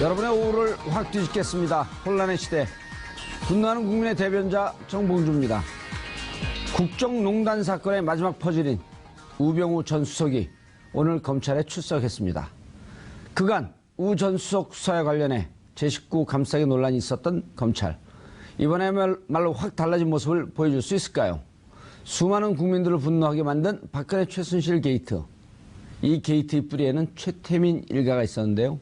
여러분의 오후를 확 뒤집겠습니다. 혼란의 시대. 분노하는 국민의 대변자 정봉주입니다. 국정농단 사건의 마지막 퍼즐인 우병우 전 수석이 오늘 검찰에 출석했습니다. 그간 우 전 수석 수사에 관련해 제19 감싸기 논란이 있었던 검찰. 이번에야말로 확 달라진 모습을 보여줄 수 있을까요? 수많은 국민들을 분노하게 만든 박근혜 최순실 게이트. 이 게이트의 뿌리에는 최태민 일가가 있었는데요.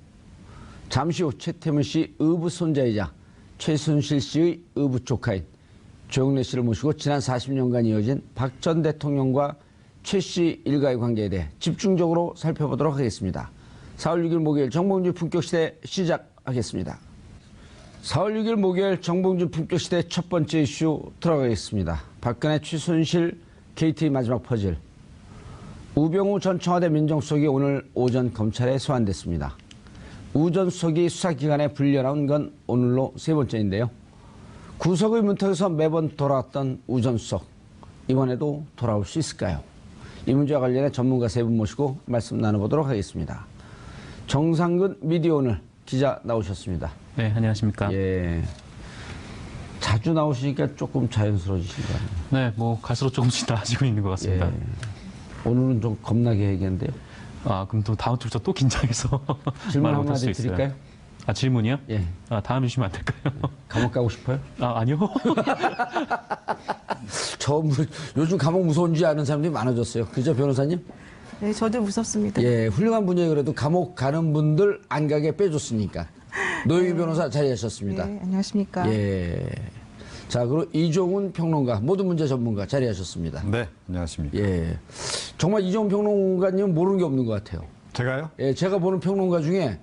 잠시 후 최태민 씨 의붓 손자이자 최순실 씨의 의붓 조카인 조영래 씨를 모시고 지난 40년간 이어진 박 전 대통령과 최 씨 일가의 관계에 대해 집중적으로 살펴보도록 하겠습니다. 4월 6일 목요일 정봉주 품격시대 시작하겠습니다. 4월 6일 목요일 정봉주 품격시대 첫 번째 이슈 들어가겠습니다. 박근혜 최순실 게이트의 마지막 퍼즐. 우병우 전 청와대 민정수석이 오늘 오전 검찰에 소환됐습니다. 우 전 수석이 수사기관에 불려나온 건 오늘로 세 번째인데요. 구속의 문턱에서 매번 돌아왔던 우 전 수석. 이번에도 돌아올 수 있을까요? 이 문제와 관련해 전문가 세 분 모시고 말씀 나눠보도록 하겠습니다. 정상근 미디어오늘 기자 나오셨습니다. 네, 안녕하십니까. 예. 자주 나오시니까 조금 자연스러워지신 거 아니에요? 네, 뭐 갈수록 조금씩 나아지고 있는 것 같습니다. 예. 오늘은 좀 겁나게 얘기했는데요. 아, 그럼 또 다음 주부터 또 긴장해서 질문 말 못할 수 한마디 있어요. 드릴까요? 아, 질문이요? 예. 아, 다음에 주시면 안 될까요? 감옥 가고 싶어요? 아, 아니요. 요즘 감옥 무서운지 아는 사람들이 많아졌어요. 그죠, 변호사님? 네, 저도 무섭습니다. 예, 훌륭한 분이에요. 그래도 감옥 가는 분들 안 가게 빼줬으니까. 노영희 변호사 자리하셨습니다. 네, 안녕하십니까. 예. 자, 그리고 이종훈 평론가, 모든 문제 전문가 자리하셨습니다. 네, 안녕하십니까. 예. 정말 이종훈 평론가님은 모르는 게 없는 것 같아요. 제가요? 예, 제가 보는 평론가 중에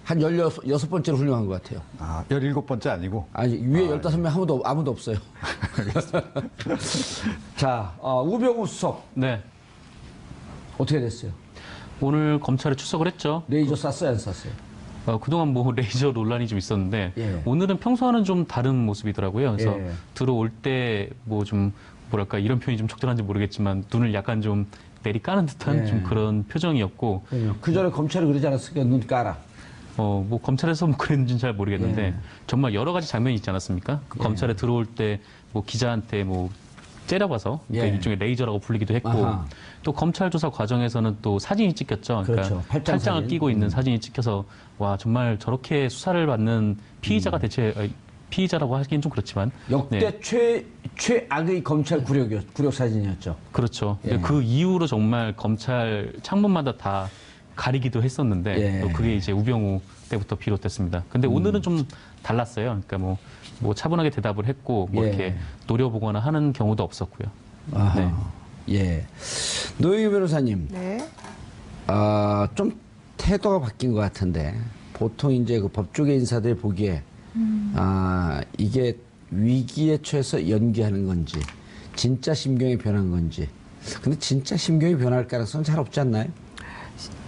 한 16번째로 훌륭한 것 같아요. 아, 17번째 아니고? 아니, 위에 15명 아무도 없어요. 자, 우병우 수석. 네. 어떻게 됐어요? 오늘 검찰에 출석을 했죠. 레이저 쐈어요, 안 쐈어요? 그동안 뭐 레이저 논란이 좀 있었는데 예. 오늘은 평소와는 좀 다른 모습이더라고요. 그래서 예. 들어올 때 뭐 좀 뭐랄까 이런 표현이 좀 적절한지 모르겠지만 눈을 약간 좀 내리까는 듯한 예. 좀 그런 표정이었고 그 전에 검찰이 그러지 않았을까요? 눈 깔아. 뭐 검찰에서 뭐 그랬는지는 잘 모르겠는데 예. 정말 여러 가지 장면이 있지 않았습니까? 그 예. 검찰에 들어올 때 뭐 기자한테 뭐 째려봐서 그러니까 예. 일종의 레이저라고 불리기도 했고 아하. 또 검찰 조사 과정에서는 또 사진이 찍혔죠. 그러니까 그렇죠. 팔짱을 사진. 끼고 있는 사진이 찍혀서 와 정말 저렇게 수사를 받는 피의자가 대체 피의자라고 하기엔 좀 그렇지만 역대 네. 최악의 검찰 굴욕 사진이었죠. 그렇죠. 예. 그 이후로 정말 검찰 창문마다 다 가리기도 했었는데 예. 또 그게 이제 우병우 때부터 비롯됐습니다. 근데 오늘은 좀 달랐어요. 그러니까 뭐 차분하게 대답을 했고 뭐 예. 이렇게 노려보거나 하는 경우도 없었고요. 아하. 네. 예. 노영희 변호사님, 네. 좀 태도가 바뀐 것 같은데 보통 이제 그 법조계 인사들이 보기에 이게 위기에 처해서 연기하는 건지 진짜 심경이 변한 건지. 근데 진짜 심경이 변할 가능성은 잘 없지 않나요?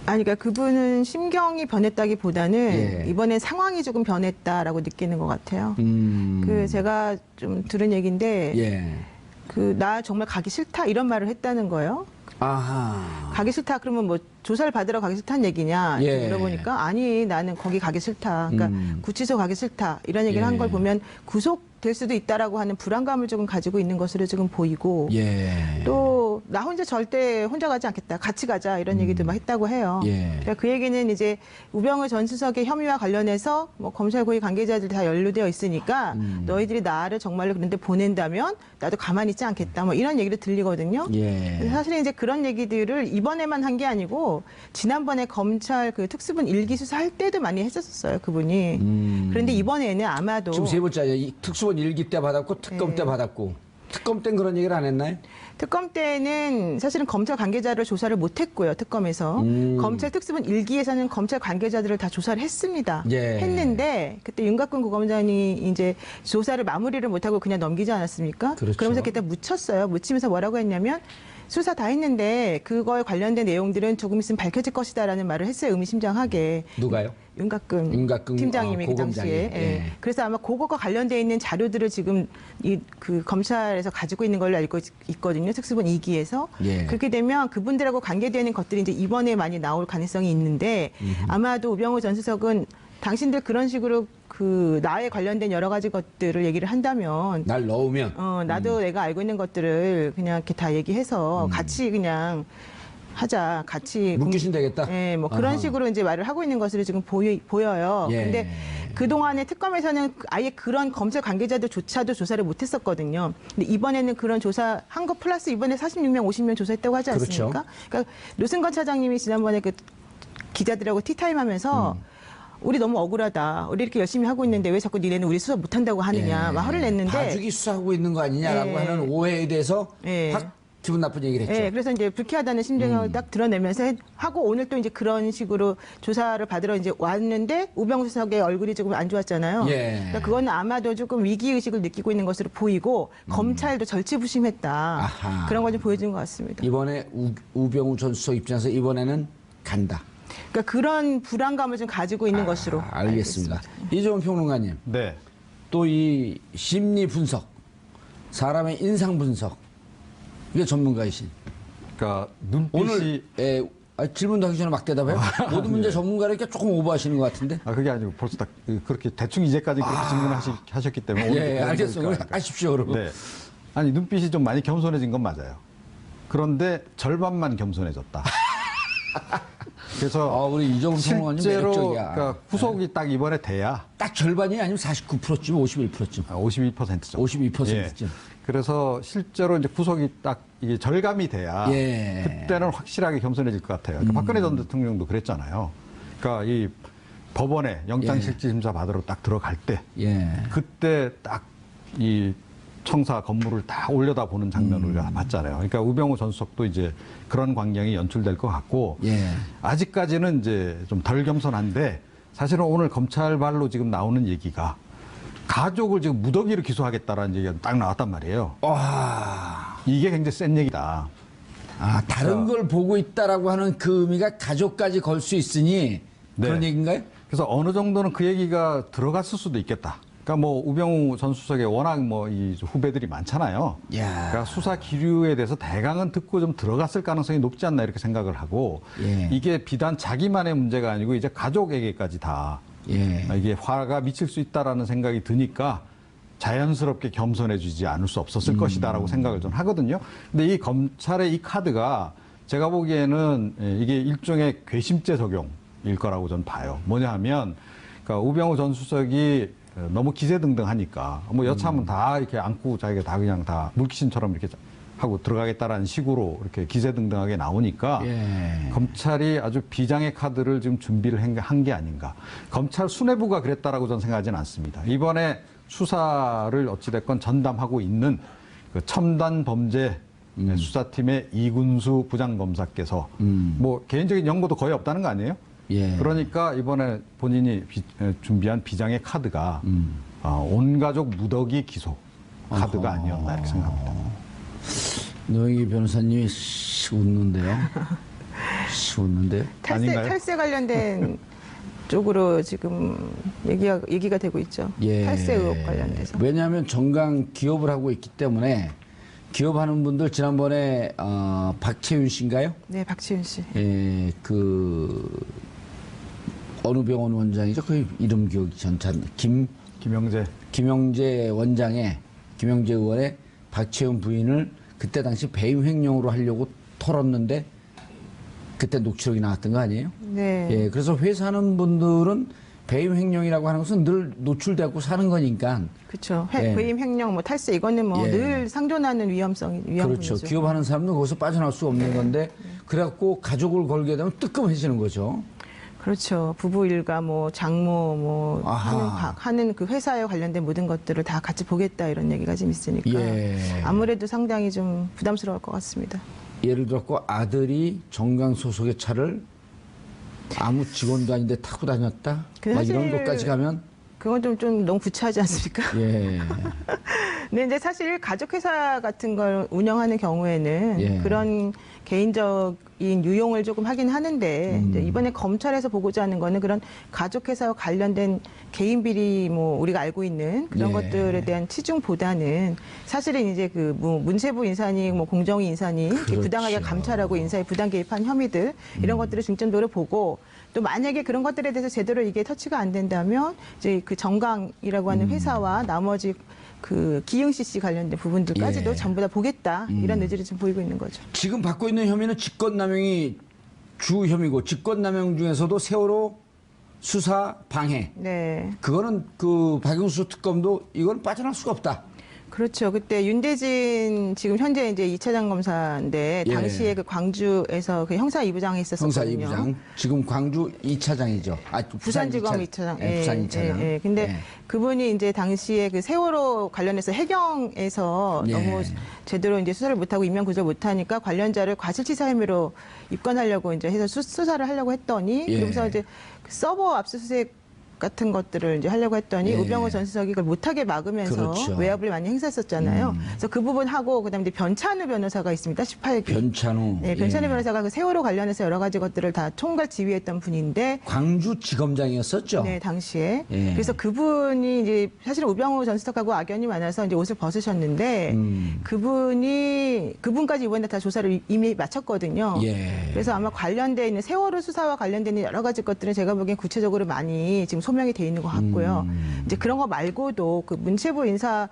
아니, 그러니까 그분은 심경이 변했다기보다는 예. 이번에 상황이 조금 변했다라고 느끼는 것 같아요. 음. 그 제가 좀 들은 얘기인데, 예. 그 나 정말 가기 싫다 이런 말을 했다는 거예요. 아하. 가기 싫다 그러면 뭐 조사를 받으러 가기 싫다는 얘기냐 이렇게 예. 물어보니까 아니 나는 거기 가기 싫다. 그러니까 구치소 가기 싫다 이런 얘기를 예. 한 걸 보면 구속될 수도 있다라고 하는 불안감을 조금 가지고 있는 것으로 지금 보이고 예. 또 나 혼자 절대 혼자 가지 않겠다. 같이 가자 이런 얘기도 막 했다고 해요. 예. 그러니까 그 얘기는 이제 우병우 전 수석의 혐의와 관련해서 뭐 검찰 고위 관계자들 다 연루되어 있으니까 너희들이 나를 정말로 그런데 보낸다면 나도 가만히 있지 않겠다. 뭐 이런 얘기를 들리거든요. 예. 사실은 이제 그런 얘기들을 이번에만 한 게 아니고 지난번에 검찰 그 특수본 일기 수사할 때도 많이 했었어요. 그분이. 그런데 이번에는 아마도 지금 세 번째예요. 이 특수본 일기 때 받았고 특검 때 받았고. 특검 때는 그런 얘기를 안 했나요? 특검 때는 사실은 검찰 관계자를 조사를 못했고요. 특검에서 검찰 특수본 일기에서는 검찰 관계자들을 다 조사를 했습니다. 예. 했는데 그때 윤곽근 고검장이 이제 조사를 마무리를 못하고 그냥 넘기지 않았습니까? 그렇죠. 그러면서 그때 묻혔어요. 묻히면서 뭐라고 했냐면 수사 다 했는데 그거에 관련된 내용들은 조금 있으면 밝혀질 것이다라는 말을 했어요. 의미심장하게. 누가요? 윤곽근 팀장님이 그 고검장이. 당시에. 예. 예. 그래서 아마 그거가 관련돼 있는 자료들을 지금 그 검찰에서 가지고 있는 걸로 알고 있거든요. 특수본 2기에서. 예. 그렇게 되면 그분들하고 관계되는 것들이 이제 이번에 많이 나올 가능성이 있는데 아마도 우병우 전 수석은 당신들 그런 식으로 그 나에 관련된 여러 가지 것들을 얘기를 한다면 날 넣으면 나도 내가 알고 있는 것들을 그냥 이렇게 다 얘기해서 같이 그냥 하자, 같이 묶이시면 되겠다. 예, 뭐 그런 아하. 식으로 이제 말을 하고 있는 것으로 지금 보여요. 예. 근데 그동안에 특검에서는 아예 그런 검찰 관계자들조차도 조사를 못 했었거든요. 근데 이번에는 그런 조사한 거 플러스 이번에 46명, 50명 조사했다고 하지 않습니까? 그러니까 노승건 차장님이 지난번에 그 기자들하고 티타임 하면서 우리 너무 억울하다. 우리 이렇게 열심히 하고 있는데 왜 자꾸 니네는 우리 수사 못한다고 하느냐. 막 화를 냈는데. 봐주기 수사하고 있는 거 아니냐라고 예. 하는 오해에 대해서 예. 확 기분 나쁜 얘기를 했죠. 네, 그래서 이제 불쾌하다는 심정을 딱 드러내면서 하고 오늘 또 이제 그런 식으로 조사를 받으러 이제 왔는데 우병우 수석의 얼굴이 조금 안 좋았잖아요. 예. 그러니까 그거는 아마도 조금 위기 의식을 느끼고 있는 것으로 보이고 검찰도 절치부심했다. 아하. 그런 걸 좀 보여준 것 같습니다. 이번에 우병우 전 수석 입장에서 이번에는 간다. 그러니까 그런 불안감을 좀 가지고 있는 것으로 알겠습니다. 이종훈 평론가님, 네. 또 이 심리 분석, 사람의 인상 분석, 이게 전문가이신. 그러니까 눈빛이 오늘 질문도 하기 전에 막 대답해요? 모든 문제 전문가니까 조금 오버하시는 것 같은데? 그게 아니고 벌써 딱 그렇게 대충 이제까지 그렇게 질문하셨기 때문에 오늘 예, 알겠습니다. 하십시오, 그러면. 네. 아니 눈빛이 좀 많이 겸손해진 건 맞아요. 그런데 절반만 겸손해졌다. 그래서 우리 이종훈 평론가님 실제로 매력적이야. 그러니까 후속이 딱 이번에 돼야 딱 절반이 아니면 49%쯤, 51%쯤. 52% 정도. 52%쯤. 예. 그래서 실제로 이제 구속이 딱 이게 절감이 돼야 예. 그때는 확실하게 겸손해질 것 같아요. 그러니까 박근혜 전 대통령도 그랬잖아요. 그러니까 이 법원에 영장실질심사 받으러 딱 들어갈 때 예. 그때 딱 이 청사 건물을 딱 올려다보는 장면을 우리가 봤잖아요. 그러니까 우병우 전 수석도 이제 그런 광경이 연출될 것 같고 예. 아직까지는 이제 좀 덜 겸손한데 사실은 오늘 검찰발로 지금 나오는 얘기가 가족을 지금 무더기로 기소하겠다라는 얘기가 딱 나왔단 말이에요. 와. 이게 굉장히 센 얘기다. 다른 걸 보고 있다라고 하는 그 의미가 가족까지 걸 수 있으니 그런 네. 얘기인가요? 그래서 어느 정도는 그 얘기가 들어갔을 수도 있겠다. 그러니까 뭐 우병우 전 수석의 워낙 뭐 이 후배들이 많잖아요. 야. 그러니까 수사 기류에 대해서 대강은 듣고 좀 들어갔을 가능성이 높지 않나 이렇게 생각을 하고 예. 이게 비단 자기만의 문제가 아니고 이제 가족에게까지 다 예. 이게 화가 미칠 수 있다라는 생각이 드니까 자연스럽게 겸손해지지 않을 수 없었을 것이다라고 생각을 좀 하거든요. 근데 이 검찰의 이 카드가 제가 보기에는 이게 일종의 괘씸죄 적용일 거라고 저는 봐요. 뭐냐 하면 그러니까 우병우 전 수석이 너무 기세등등하니까 뭐 여차하면 다 이렇게 안고 자기가 다 그냥 다 물귀신처럼 이렇게 하고 들어가겠다라는 식으로 이렇게 기세등등하게 나오니까 예. 검찰이 아주 비장의 카드를 지금 준비를 한 게 아닌가. 검찰 수뇌부가 그랬다라고 저는 생각하지는 않습니다. 이번에 수사를 어찌됐건 전담하고 있는 그 첨단 범죄 수사팀의 이군수 부장검사께서 뭐 개인적인 연고도 거의 없다는 거 아니에요? 예. 그러니까 이번에 본인이 준비한 비장의 카드가 온 가족 무더기 기소 카드가 아니었나 이렇게 생각합니다. 노영희 변호사님이 씩 웃는데요. 씩 웃는데요. 아닌가요? 탈세 관련된 쪽으로 지금 얘기가 되고 있죠. 예. 탈세 의혹 관련돼서. 왜냐하면 정강 기업을 하고 있기 때문에 기업하는 분들 지난번에 박채윤 씨인가요? 네, 박지윤 씨. 예, 그 어느 병원 원장이죠? 그 이름 기억이 전찬 김영재 원장의 김영재 의원의 박채윤 부인을 그때 당시 배임 횡령으로 하려고 털었는데 그때 녹취록이 나왔던 거 아니에요? 네. 예, 그래서 회사하는 분들은 배임 횡령이라고 하는 것은 늘 노출되고 사는 거니까. 그렇죠. 예. 배임 횡령, 뭐 탈세 이거는 뭐 예. 늘 상존하는 위험분이죠. 그렇죠. 기업하는 사람은 거기서 빠져나올 수 없는 건데 그래갖고 가족을 걸게 되면 뜨끔해지는 거죠. 그렇죠. 부부 일가, 뭐 장모, 뭐 아하. 하는 그 회사에 관련된 모든 것들을 다 같이 보겠다 이런 얘기가 좀 있으니까 예. 아무래도 상당히 좀 부담스러울 것 같습니다. 예를 들었고 아들이 정강 소속의 차를 아무 직원도 아닌데 타고 다녔다. 막 사실 이런 것까지 가면 그건 좀 너무 구차하지 않습니까? 예. 근데 이제 사실 가족회사 같은 걸 운영하는 경우에는 예. 그런 개인적 유용을 조금 하긴 하는데 이제 이번에 검찰에서 보고자 하는 거는 그런 가족회사와 관련된 개인 비리 뭐 우리가 알고 있는 그런 예. 것들에 대한 치중보다는 사실은 이제 그 뭐 문체부 인사니 뭐 공정위 인사니 이렇게 그렇죠. 부당하게 감찰하고 인사에 부당 개입한 혐의들 이런 것들을 중점적으로 보고 또 만약에 그런 것들에 대해서 제대로 이게 터치가 안 된다면 이제 그 정강이라고 하는 회사와 나머지 그 기흥 CC 관련된 부분들까지도 예. 전부 다 보겠다 이런 의지를 지금 보이고 있는 거죠. 지금 받고 있는 혐의는 직권남용이 주 혐의고 직권남용 중에서도 세월호 수사 방해. 네. 그거는 그 박영수 특검도 이건 빠져나갈 수가 없다. 그렇죠. 그때 윤대진 지금 현재 이제 2차장 검사인데 예. 당시에 그 광주에서 그 형사 2부장에 형사 있었었거든요. 2부장. 지금 광주 2차장이죠. 아, 부산지검 2차장. 예, 부산 2차장. 예. 근데 예. 그분이 이제 당시에 그 세월호 관련해서 해경에서 예. 너무 제대로 이제 수사를 못하고 인명 구조 못하니까 관련자를 과실치사 혐의로 입건하려고 이제 해서 수사를 하려고 했더니 예. 그러면서 이제 그 서버 압수수색 같은 것들을 이제 하려고 했더니 예. 우병우 전 수석이 그걸 못하게 막으면서 그렇죠. 외압을 많이 행사했었잖아요. 그래서 그 부분하고 그다음에 이제 변찬우 변호사가 있습니다. 18기. 변찬우. 네, 변찬우 예. 변호사가 그 세월호 관련해서 여러 가지 것들을 다 총괄 지휘했던 분인데 광주지검장이었었죠. 네, 당시에. 예. 그래서 그분이 이제 사실은 우병우 전 수석하고 악연이 많아서 이제 옷을 벗으셨는데 그분까지 이번에 다 조사를 이미 마쳤거든요. 예. 그래서 아마 관련돼 있는 세월호 수사와 관련된 여러 가지 것들은 제가 보기엔 구체적으로 많이 지금 소명이 돼 있는 것 같고요. 이제 그런 거 말고도 그 문체부 인사에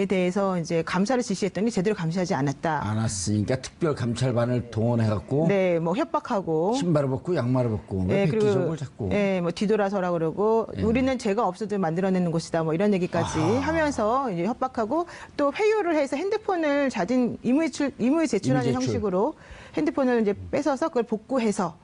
대해서 이제 감사를 지시했더니 제대로 감시하지 않았다. 안 왔으니까 특별 감찰반을 동원해갖고 네, 뭐 협박하고 신발을 벗고 양말을 벗고 왜 네, 획기적을 잡고 네, 뭐 뒤돌아서라 그러고 우리는 죄가 없어도 만들어내는 곳이다 뭐 이런 얘기까지 하면서 이제 협박하고 또 회유를 해서 핸드폰을 자진 임의 제출하는 임의 제출. 형식으로 핸드폰을 이제 뺏어서 그걸 복구해서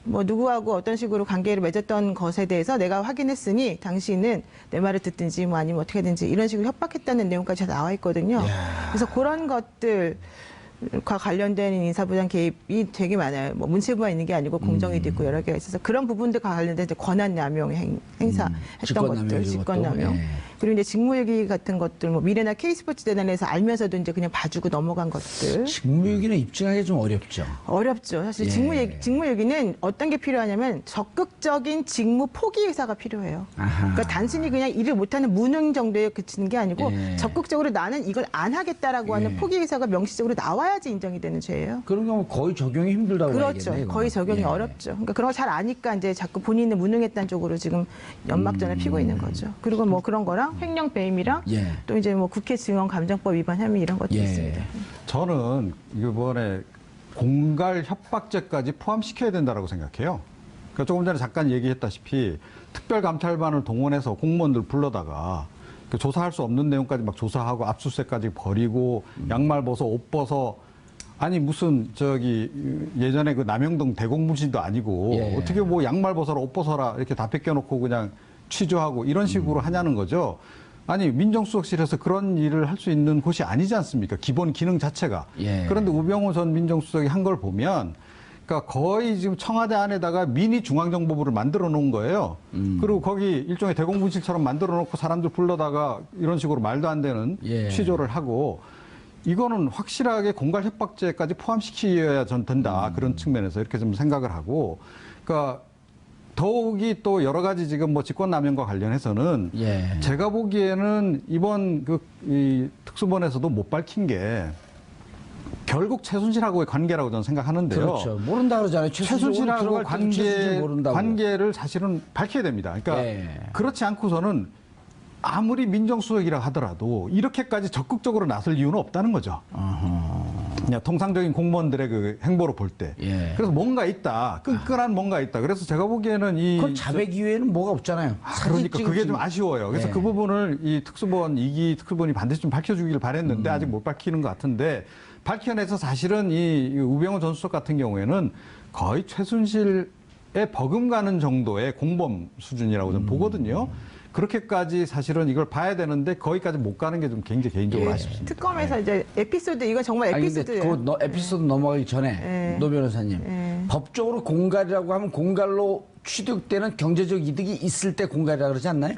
뭐 누구하고 어떤 식으로 관계를 맺었던 것에 대해서 내가 확인했으니 당신은 내 말을 듣든지 뭐 아니면 어떻게 하든지 이런 식으로 협박했다는 내용까지 다 나와 있거든요. 그래서 그런 것들과 관련된 인사부장 개입이 되게 많아요. 뭐 문체부만 있는 게 아니고 공정위도 있고 여러 개가 있어서 그런 부분들과 관련된 이제 권한남용 행사했던 직권남용 것들, 이런 직권남용. 것도, 예. 그리고 이제 직무유기 같은 것들, 뭐 미래나 K스포츠 재단에서 알면서도 이제 그냥 봐주고 넘어간 것들. 직무유기는 입증하기 좀 어렵죠. 어렵죠. 사실 예. 직무유기는 어떤 게 필요하냐면 적극적인 직무 포기 의사가 필요해요. 아하. 그러니까 단순히 그냥 일을 못하는 무능 정도에 그치는 게 아니고 예. 적극적으로 나는 이걸 안 하겠다라고 하는 포기 의사가 명시적으로 나와야지 인정이 되는 죄예요. 그런 경우 거의 적용이 힘들다고 그렇죠. 봐야겠네요, 이거는. 거의 적용이 예. 어렵죠. 그러니까 그런 거 잘 아니까 이제 자꾸 본인은 무능했다는 쪽으로 지금 연막전을 피고 있는 거죠. 그리고 뭐 그런 거랑 횡령 배임이랑 예. 또 이제 뭐 국회 증언 감정법 위반 혐의 이런 것도 예. 있습니다. 저는 이번에 공갈 협박죄까지 포함시켜야 된다고 생각해요. 그러니까 조금 전에 잠깐 얘기했다시피 특별감찰반을 동원해서 공무원들 불러다가 그 조사할 수 없는 내용까지 막 조사하고 압수수색까지 벌이고 양말 벗어 옷 벗어 아니 무슨 저기 예전에 그 남영동 대공무실도 아니고 예. 어떻게 뭐 양말 벗어라 옷 벗어라 이렇게 다 뺏겨놓고 그냥 취조하고 이런 식으로 하냐는 거죠. 아니 민정수석실에서 그런 일을 할 수 있는 곳이 아니지 않습니까? 기본 기능 자체가. 예. 그런데 우병우 전 민정수석이 한 걸 보면 그러니까 거의 지금 청와대 안에다가 미니 중앙정보부를 만들어 놓은 거예요. 그리고 거기 일종의 대공분실처럼 만들어 놓고 사람들 불러다가 이런 식으로 말도 안 되는 예. 취조를 하고 이거는 확실하게 공갈 협박죄까지 포함시켜야 전 된다. 그런 측면에서 이렇게 좀 생각을 하고 그러니까 더욱이 또 여러 가지 지금 뭐 직권남용과 관련해서는 예. 제가 보기에는 이번 이 특수본에서도 못 밝힌 게 결국 최순실하고의 관계라고 저는 생각하는데요. 그렇죠. 모른다 그러잖아요. 최순실하고 최순실 모른다고. 관계를 사실은 밝혀야 됩니다. 그러니까 예. 그렇지 않고서는 아무리 민정수석이라 하더라도 이렇게까지 적극적으로 나설 이유는 없다는 거죠. 그냥 통상적인 공무원들의 그 행보로 볼 때. 예. 그래서 뭔가 있다. 끈끈한 뭔가 있다. 그래서 제가 보기에는 그건 자백 이외에는 뭐가 없잖아요. 그러니까 그게 좀 아쉬워요. 그래서 예. 그 부분을 이 특수본, 2기 특수본이 반드시 좀 밝혀주길 바랬는데 아직 못 밝히는 것 같은데 밝혀내서 사실은 이 우병우 전 수석 같은 경우에는 거의 최순실에 버금가는 정도의 공범 수준이라고 저는 보거든요. 그렇게까지 사실은 이걸 봐야 되는데 거기까지 못 가는 게 좀 굉장히 개인적으로 아쉽습니다. 특검에서 이제 에피소드 이건 정말 아니 근데 에피소드예요. 그 에피소드 넘어가기 전에 예. 노 변호사님 예. 법적으로 공갈이라고 하면 공갈로 취득되는 경제적 이득이 있을 때 공갈이라고 그러지 않나요?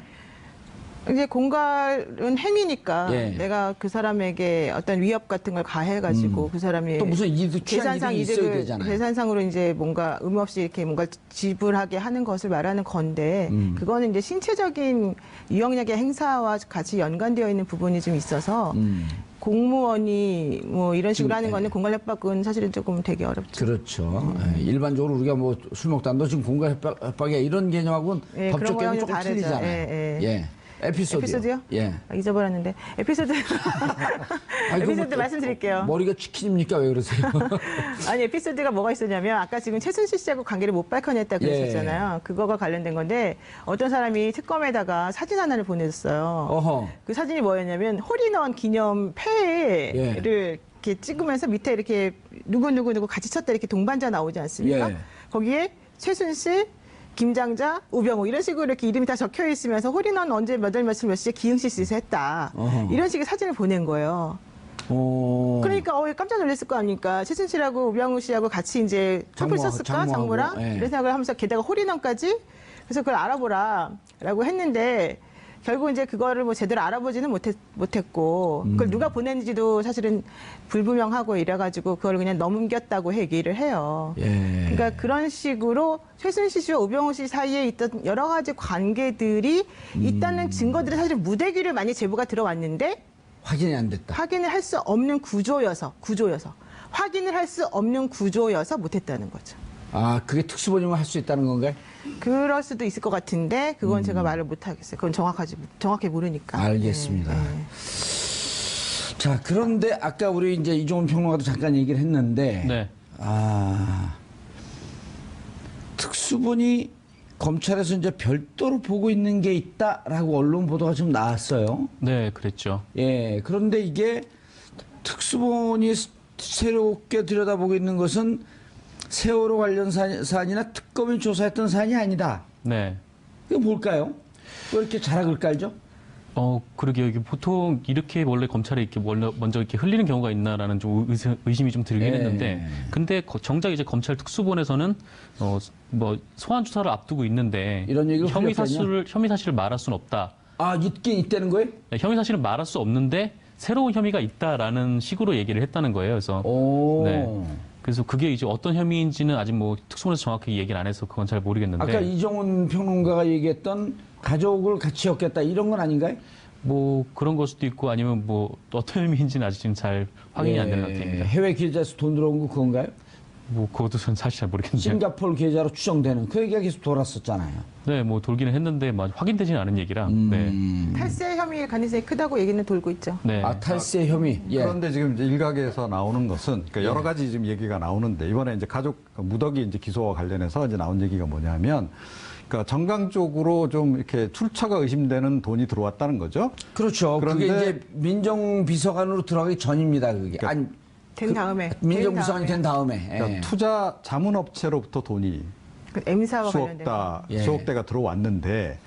이제 공갈은 행위니까 예. 내가 그 사람에게 어떤 위협 같은 걸 가해가지고 그 사람이 또 무슨 이득, 취한 계산상 이득이 있어야 이득을 되잖아요. 계산상으로 이제 뭔가 의무 없이 이렇게 뭔가 지불하게 하는 것을 말하는 건데 그거는 이제 신체적인 유형력의 행사와 같이 연관되어 있는 부분이 좀 있어서 공무원이 뭐 이런 식으로 하는 거는 공갈협박은 사실은 조금 되게 어렵죠. 그렇죠. 예, 일반적으로 우리가 뭐 술 먹다 너 지금 공갈협박이야 이런 개념하고는 예, 법적 그런 개념이 거랑은 조금 다르죠. 틀리잖아요. 예, 예. 예. 에피소드요? 에피소드요? 예. 잊어버렸는데 에피소드 아이고, 에피소드 뭐, 말씀드릴게요. 머리가 치킨입니까? 왜 그러세요? 아니 에피소드가 뭐가 있었냐면 아까 지금 최순실 씨하고 관계를 못 밝혀냈다 그랬었잖아요. 그거가 관련된 건데 어떤 사람이 특검에다가 사진 하나를 보내줬어요. 어허. 그 사진이 뭐였냐면 홀인원 기념 패를 이렇게 찍으면서 밑에 이렇게 누구 같이 쳤다 이렇게 동반자 나오지 않습니까? 예. 거기에 최순실, 김장자, 우병우 이런 식으로 이렇게 이름이 다 적혀 있으면서 홀인원 언제 몇 월 며칠 몇 시에 기흥시 씨에서 했다. 어허. 이런 식의 사진을 보낸 거예요. 그러니까 깜짝 놀랐을 거 아닙니까? 최순실하고 우병우 씨하고 같이 이제 커플 썼을까? 장모하고, 장모랑 예. 이런 생각을 하면서 게다가 홀인원까지 그래서 그걸 알아보라라고 했는데 결국 이제 그거를 뭐 제대로 알아보지는 못했고 그걸 누가 보냈는지도 사실은 불분명하고 이래가지고 그걸 그냥 넘겼다고 얘기를 해요. 예. 그러니까 그런 식으로 최순실 씨와 우병우 씨 사이에 있던 여러 가지 관계들이 있다는 증거들이 사실 무대기를 많이 제보가 들어왔는데 확인이 안 됐다. 확인을 할 수 없는 구조여서 확인을 할 수 없는 구조여서 못했다는 거죠. 아, 그게 특수본이면 할 수 있다는 건가요? 그럴 수도 있을 것 같은데 그건 제가 말을 못 하겠어요. 그건 정확히 모르니까. 알겠습니다. 네, 네. 자, 그런데 아까 우리 이제 이종훈 평론가도 잠깐 얘기를 했는데, 네. 특수본이 검찰에서 이제 별도로 보고 있는 게 있다라고 언론 보도가 좀 나왔어요. 네, 그랬죠. 예, 그런데 이게 특수본이 새롭게 들여다보고 있는 것은 세월호 관련 사안이나 특검이 조사했던 사안이 아니다. 네. 이거 뭘까요? 왜 이렇게 자락을 깔죠? 그러게요. 이게 보통 이렇게 원래 검찰에 이렇게 먼저 이렇게 흘리는 경우가 있나라는 좀 의심이 좀 들긴 예. 했는데, 근데 정작 이제 검찰 특수본에서는 뭐 소환 조사를 앞두고 있는데 이런 얘기를 혐의 사실을 말할 수는 없다. 아, 있긴 있다는 거예요? 네, 혐의 사실은 말할 수 없는데 새로운 혐의가 있다라는 식으로 얘기를 했다는 거예요. 그래서 오. 네. 그래서 그게 이제 어떤 혐의인지는 아직 뭐 특수본에서 정확하게 얘기를 안 해서 그건 잘 모르겠는데. 아까 이종훈 평론가가 얘기했던 가족을 같이 엮겠다 이런 건 아닌가요? 뭐 그런 걸 수도 있고 아니면 뭐 또 어떤 의미인지는 아직 지금 잘 확인이 안 되는 상태입니다. 해외 계좌에서 돈 들어온 거 그건가요? 뭐 그것도 저는 사실 잘 모르겠는데. 싱가포르 계좌로 추정되는 그 얘기가 계속 돌았었잖아요. 네, 뭐 돌기는 했는데 뭐 확인되지는 않은 얘기라. 네. 탈세 혐의의 가능성이 크다고 얘기는 돌고 있죠. 네. 아, 탈세 혐의. 예. 그런데 지금 이제 일각에서 나오는 것은 그러니까 여러 가지 지금 얘기가 나오는데 이번에 이제 가족 무더기 이제 기소와 관련해서 이제 나온 얘기가 뭐냐면 그러니까 정강 쪽으로 좀 이렇게 출처가 의심되는 돈이 들어왔다는 거죠. 그렇죠. 그게 그런데- 이제 민정비서관으로 들어가기 전입니다. 그게. 아니, 된 다음에. 민정비서관이 된 다음에. 그러니까 예. 투자 자문업체로부터 돈이 그 M사와 관련된. 수억 대가 들어왔는데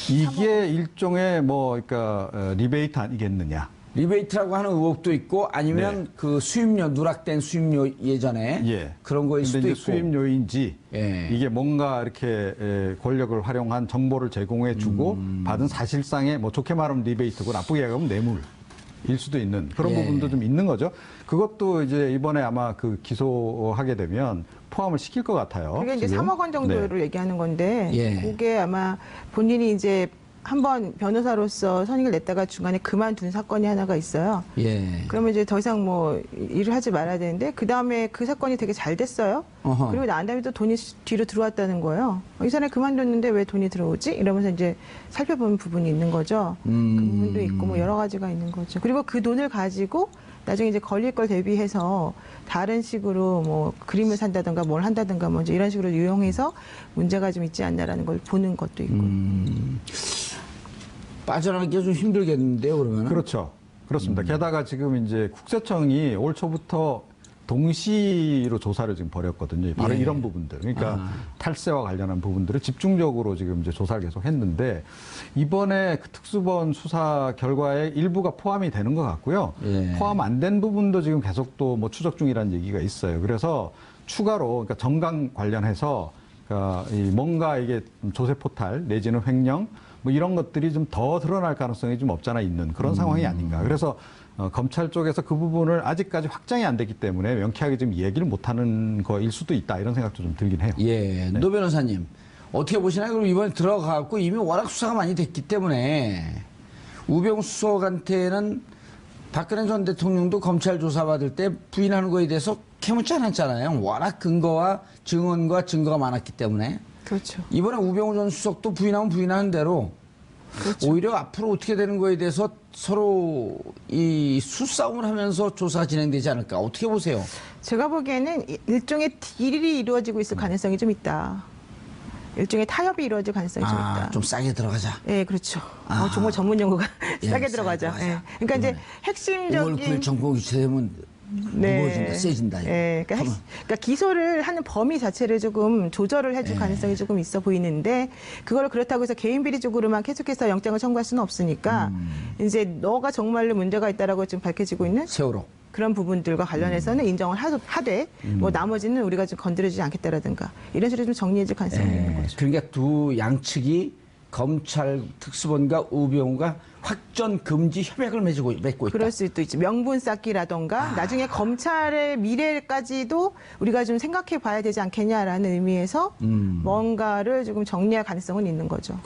이게 일종의 뭐 그러니까 리베이트 아니겠느냐. 리베이트라고 하는 의혹도 있고 아니면 네. 그 수입료 누락된 수입료 예전에 예. 그런 거일 근데 수도 이제 있고. 수입료인지 예. 이게 뭔가 이렇게 권력을 활용한 정보를 제공해 주고 받은 사실상의 뭐 좋게 말하면 리베이트고 나쁘게 얘기하면 뇌물일 수도 있는 그런 예. 부분도 좀 있는 거죠. 그것도 이제 이번에 아마 그 기소하게 되면 포함을 시킬 것 같아요. 그게 이제 지금. 3억 원 정도를 네. 얘기하는 건데 예. 그게 아마 본인이 이제 한번 변호사로서 선임을 냈다가 중간에 그만둔 사건이 하나가 있어요. 예. 그러면 이제 더 이상 뭐 일을 하지 말아야 되는데 그 다음에 그 사건이 되게 잘 됐어요. 어허. 그리고 난 다음에 또 돈이 뒤로 들어왔다는 거예요. 이 사람이 그만뒀는데 왜 돈이 들어오지? 이러면서 이제 살펴보는 부분이 있는 거죠. 그 부분도 있고 뭐 여러 가지가 있는 거죠. 그리고 그 돈을 가지고 나중에 이제 걸릴 걸 대비해서 다른 식으로 뭐 그림을 산다든가 뭘 한다든가 뭐 이제 이런 식으로 유용해서 문제가 좀 있지 않나라는 걸 보는 것도 있고. 빠져나가기가 좀 힘들겠는데요, 그러면? 그렇죠. 그렇습니다. 게다가 지금 이제 국세청이 올 초부터 동시로 조사를 지금 벌였거든요. 바로 예. 이런 부분들. 그러니까 탈세와 관련한 부분들을 집중적으로 지금 이제 조사를 계속 했는데 이번에 그 특수본 수사 결과에 일부가 포함이 되는 것 같고요. 예. 포함 안 된 부분도 지금 계속 또 뭐 추적 중이라는 얘기가 있어요. 그래서 추가로 그러니까 정강 관련해서 그러니까 뭔가 이게 조세 포탈 내지는 횡령 뭐 이런 것들이 좀 더 드러날 가능성이 좀 없잖아 있는 그런 상황이 아닌가. 그래서 검찰 쪽에서 그 부분을 아직까지 확정이 안 됐기 때문에 명쾌하게 좀 얘기를 못하는 거일 수도 있다 이런 생각도 좀 들긴 해요. 예, 노 변호사님 어떻게 보시나요? 그럼 이번에 들어가고 이미 워낙 수사가 많이 됐기 때문에 우병우 수석한테는 박근혜 전 대통령도 검찰 조사받을 때 부인하는 거에 대해서 캐묻지 않았잖아요. 워낙 근거와 증언과 증거가 많았기 때문에. 그렇죠. 이번에 우병우 전 수석도 부인하면 부인하는 대로 그렇죠. 오히려 앞으로 어떻게 되는 거에 대해서 서로 이 수싸움을 하면서 조사가 진행되지 않을까. 어떻게 보세요? 제가 보기에는 일종의 딜이 이루어지고 있을 가능성이 좀 있다. 일종의 타협이 이루어질 가능성이 좀 있다. 좀 싸게 들어가자. 예, 그렇죠. 정말 전문 용어가 예, 싸게 들어가죠. 싸게 예. 그러니까 이제 핵심적인 5월 9일 정권 교체되면 무거워진다, 세진다. 이거. 예, 그러니까 기소를 하는 범위 자체를 조금 조절을 해줄 가능성이 조금 있어 보이는데 그걸 그렇다고 해서 개인 비리적으로만 계속해서 영장을 청구할 수는 없으니까 이제 너가 정말로 문제가 있다라고 지금 밝혀지고 있는 세월호. 그런 부분들과 관련해서는 인정을 하되 뭐 나머지는 우리가 좀 건드리지 않겠다라든가 이런 식으로 좀 정리해줄 가능성이 있는 거죠. 그러니까 두 양측이 검찰 특수본과 우병우가 확전 금지 협약을 맺고 있다. 그럴 수도 있지. 명분 쌓기라던가 나중에 검찰의 미래까지도 우리가 좀 생각해 봐야 되지 않겠냐라는 의미에서 뭔가를 조금 정리할 가능성은 있는 거죠.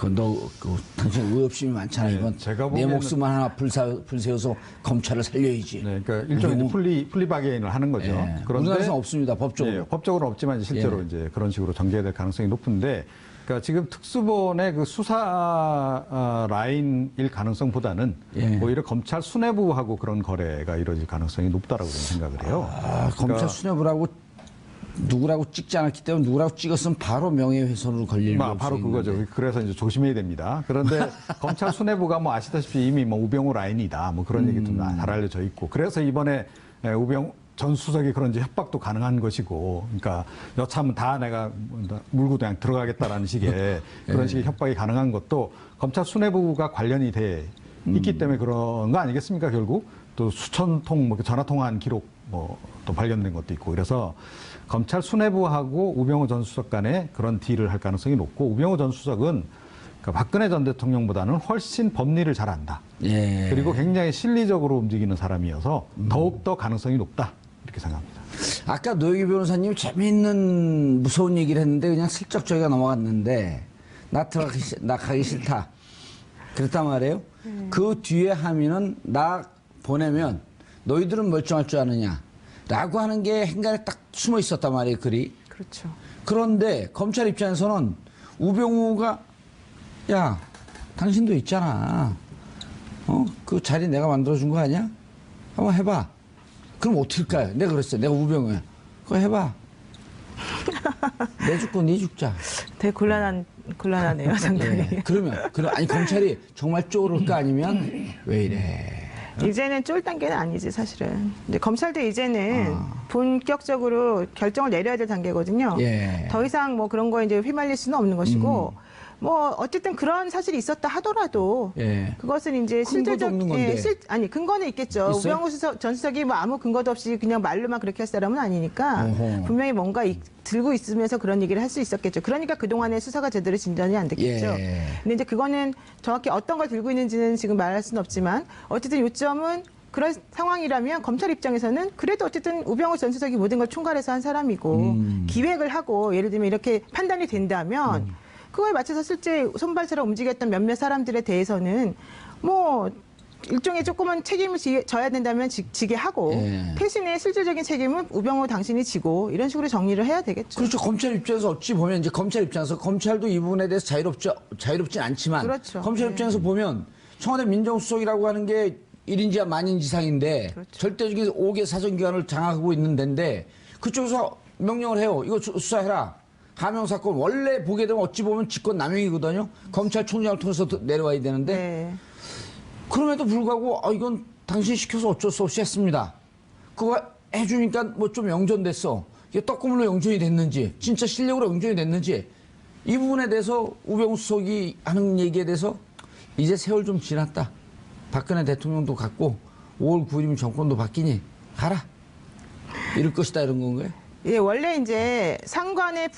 당신 의협심이 많잖아. 네, 이건 제가 내 보기에는- 목숨 하나 불세워서 검찰을 살려야지. 네, 그러니까 일종의 이제 플리바게인을 하는 거죠. 예. 그런데 우리나라에는 없습니다. 법적으로. 예, 법적으로는 없지만 실제로 예. 이제 그런 식으로 전개될 가능성이 높은데, 그러니까 지금 특수본의 그 수사 라인일 가능성보다는 예. 오히려 검찰 수뇌부하고 그런 거래가 이루어질 가능성이 높다라고 저는 생각을 해요. 검찰 수뇌부라고 누구라고 찍지 않았기 때문에 누구라고 찍었으면 바로 명예훼손으로 걸릴 위험성이 바로 그거죠. 있는데. 그래서 이제 조심해야 됩니다. 그런데 검찰 수뇌부가 뭐 아시다시피 이미 뭐 우병우 라인이다 뭐 그런 얘기 좀 잘 알려져 있고, 그래서 이번에 우병우 전 수석이 그런 이제 협박도 가능한 것이고, 그러니까 여차하면 다 내가 물고 그냥 들어가겠다라는 식의 그런 식의 협박이 가능한 것도 검찰 수뇌부가 관련이 돼 있기 때문에 그런 거 아니겠습니까? 결국 또 수천 통 뭐 전화 통화한 기록 뭐 또 발견된 것도 있고, 그래서 검찰 수뇌부하고 우병우 전 수석 간에 그런 딜을 할 가능성이 높고, 우병우 전 수석은 그러니까 박근혜 전 대통령보다는 훨씬 법리를 잘 안다. 예. 그리고 굉장히 실리적으로 움직이는 사람이어서 더욱더 가능성이 높다. 이렇게 생각합니다. 아까 노영희 변호사님이 재미있는 무서운 얘기를 했는데 그냥 슬쩍 저희가 넘어갔는데 나 가기 싫다. 그랬단 말이에요. 그 뒤에 함의는 나 보내면 너희들은 멀쩡할 줄 아느냐 라고 하는 게 행간에 딱 숨어 있었단 말이에요. 글이. 그렇죠. 그런데 검찰 입장에서는 우병우가 야 당신도 있잖아. 그 자리 내가 만들어준 거 아니야? 한번 해봐. 그럼 어떨까요? 내가 그랬어요. 내가 우병우야. 그거 해봐. 내 죽고 네 죽자. 되게 곤란하네요, 상당히. 예. 그럼 아니 검찰이 정말 쪼를까 아니면 왜 이래? 이제는 쫄 단계는 아니지, 사실은. 근데 검찰도 이제는 본격적으로 결정을 내려야 될 단계거든요. 예. 더 이상 뭐 그런 거에 이제 휘말릴 수는 없는 것이고, 뭐 어쨌든 그런 사실이 있었다 하더라도 예. 그것은 이제 근거도 없는 건데. 근거는 있겠죠. 있어요? 우병우 전 수석이 뭐 아무 근거도 없이 그냥 말로만 그렇게 할 사람은 아니니까 어허. 분명히 뭔가 들고 있으면서 그런 얘기를 할 수 있었겠죠. 그러니까 그동안에 수사가 제대로 진전이 안 됐겠죠. 예. 근데 이제 그거는 정확히 어떤 걸 들고 있는지는 지금 말할 수는 없지만 어쨌든 요점은 그런 상황이라면 검찰 입장에서는 그래도 어쨌든 우병우 전 수석이 모든 걸 총괄해서 한 사람이고 기획을 하고 예를 들면 이렇게 판단이 된다면 그거에 맞춰서 실제 손발처럼 움직였던 몇몇 사람들에 대해서는 뭐 일종의 조그만 책임을 져야 된다면 지게 하고 예. 대신에 실질적인 책임은 우병우 당신이 지고 이런 식으로 정리를 해야 되겠죠. 그렇죠. 검찰 입장에서 어찌 보면 이제 검찰 입장에서 검찰도 이 부분에 대해서 자유롭진 않지만 그렇죠. 검찰 네. 입장에서 보면 청와대 민정수석이라고 하는 게 1인지와 만인지상인데 그렇죠. 절대적인 5개 사정기관을 장악하고 있는 데인데 그쪽에서 명령을 해요. 이거 수사해라. 하명 사건 원래 보게 되면 어찌 보면 직권 남용이거든요. 검찰총장을 통해서 내려와야 되는데 네. 그럼에도 불구하고 이건 당신이 시켜서 어쩔 수 없이 했습니다. 그거 해주니까 뭐 좀 영전됐어. 이게 떡고물로 영전이 됐는지 진짜 실력으로 영전이 됐는지 이 부분에 대해서 우병우 수석이 하는 얘기에 대해서 이제 세월 좀 지났다. 박근혜 대통령도 갔고 5월 9일이면 정권도 바뀌니 가라. 이럴 것이다 이런 건가요? 예, 원래 이제 상관의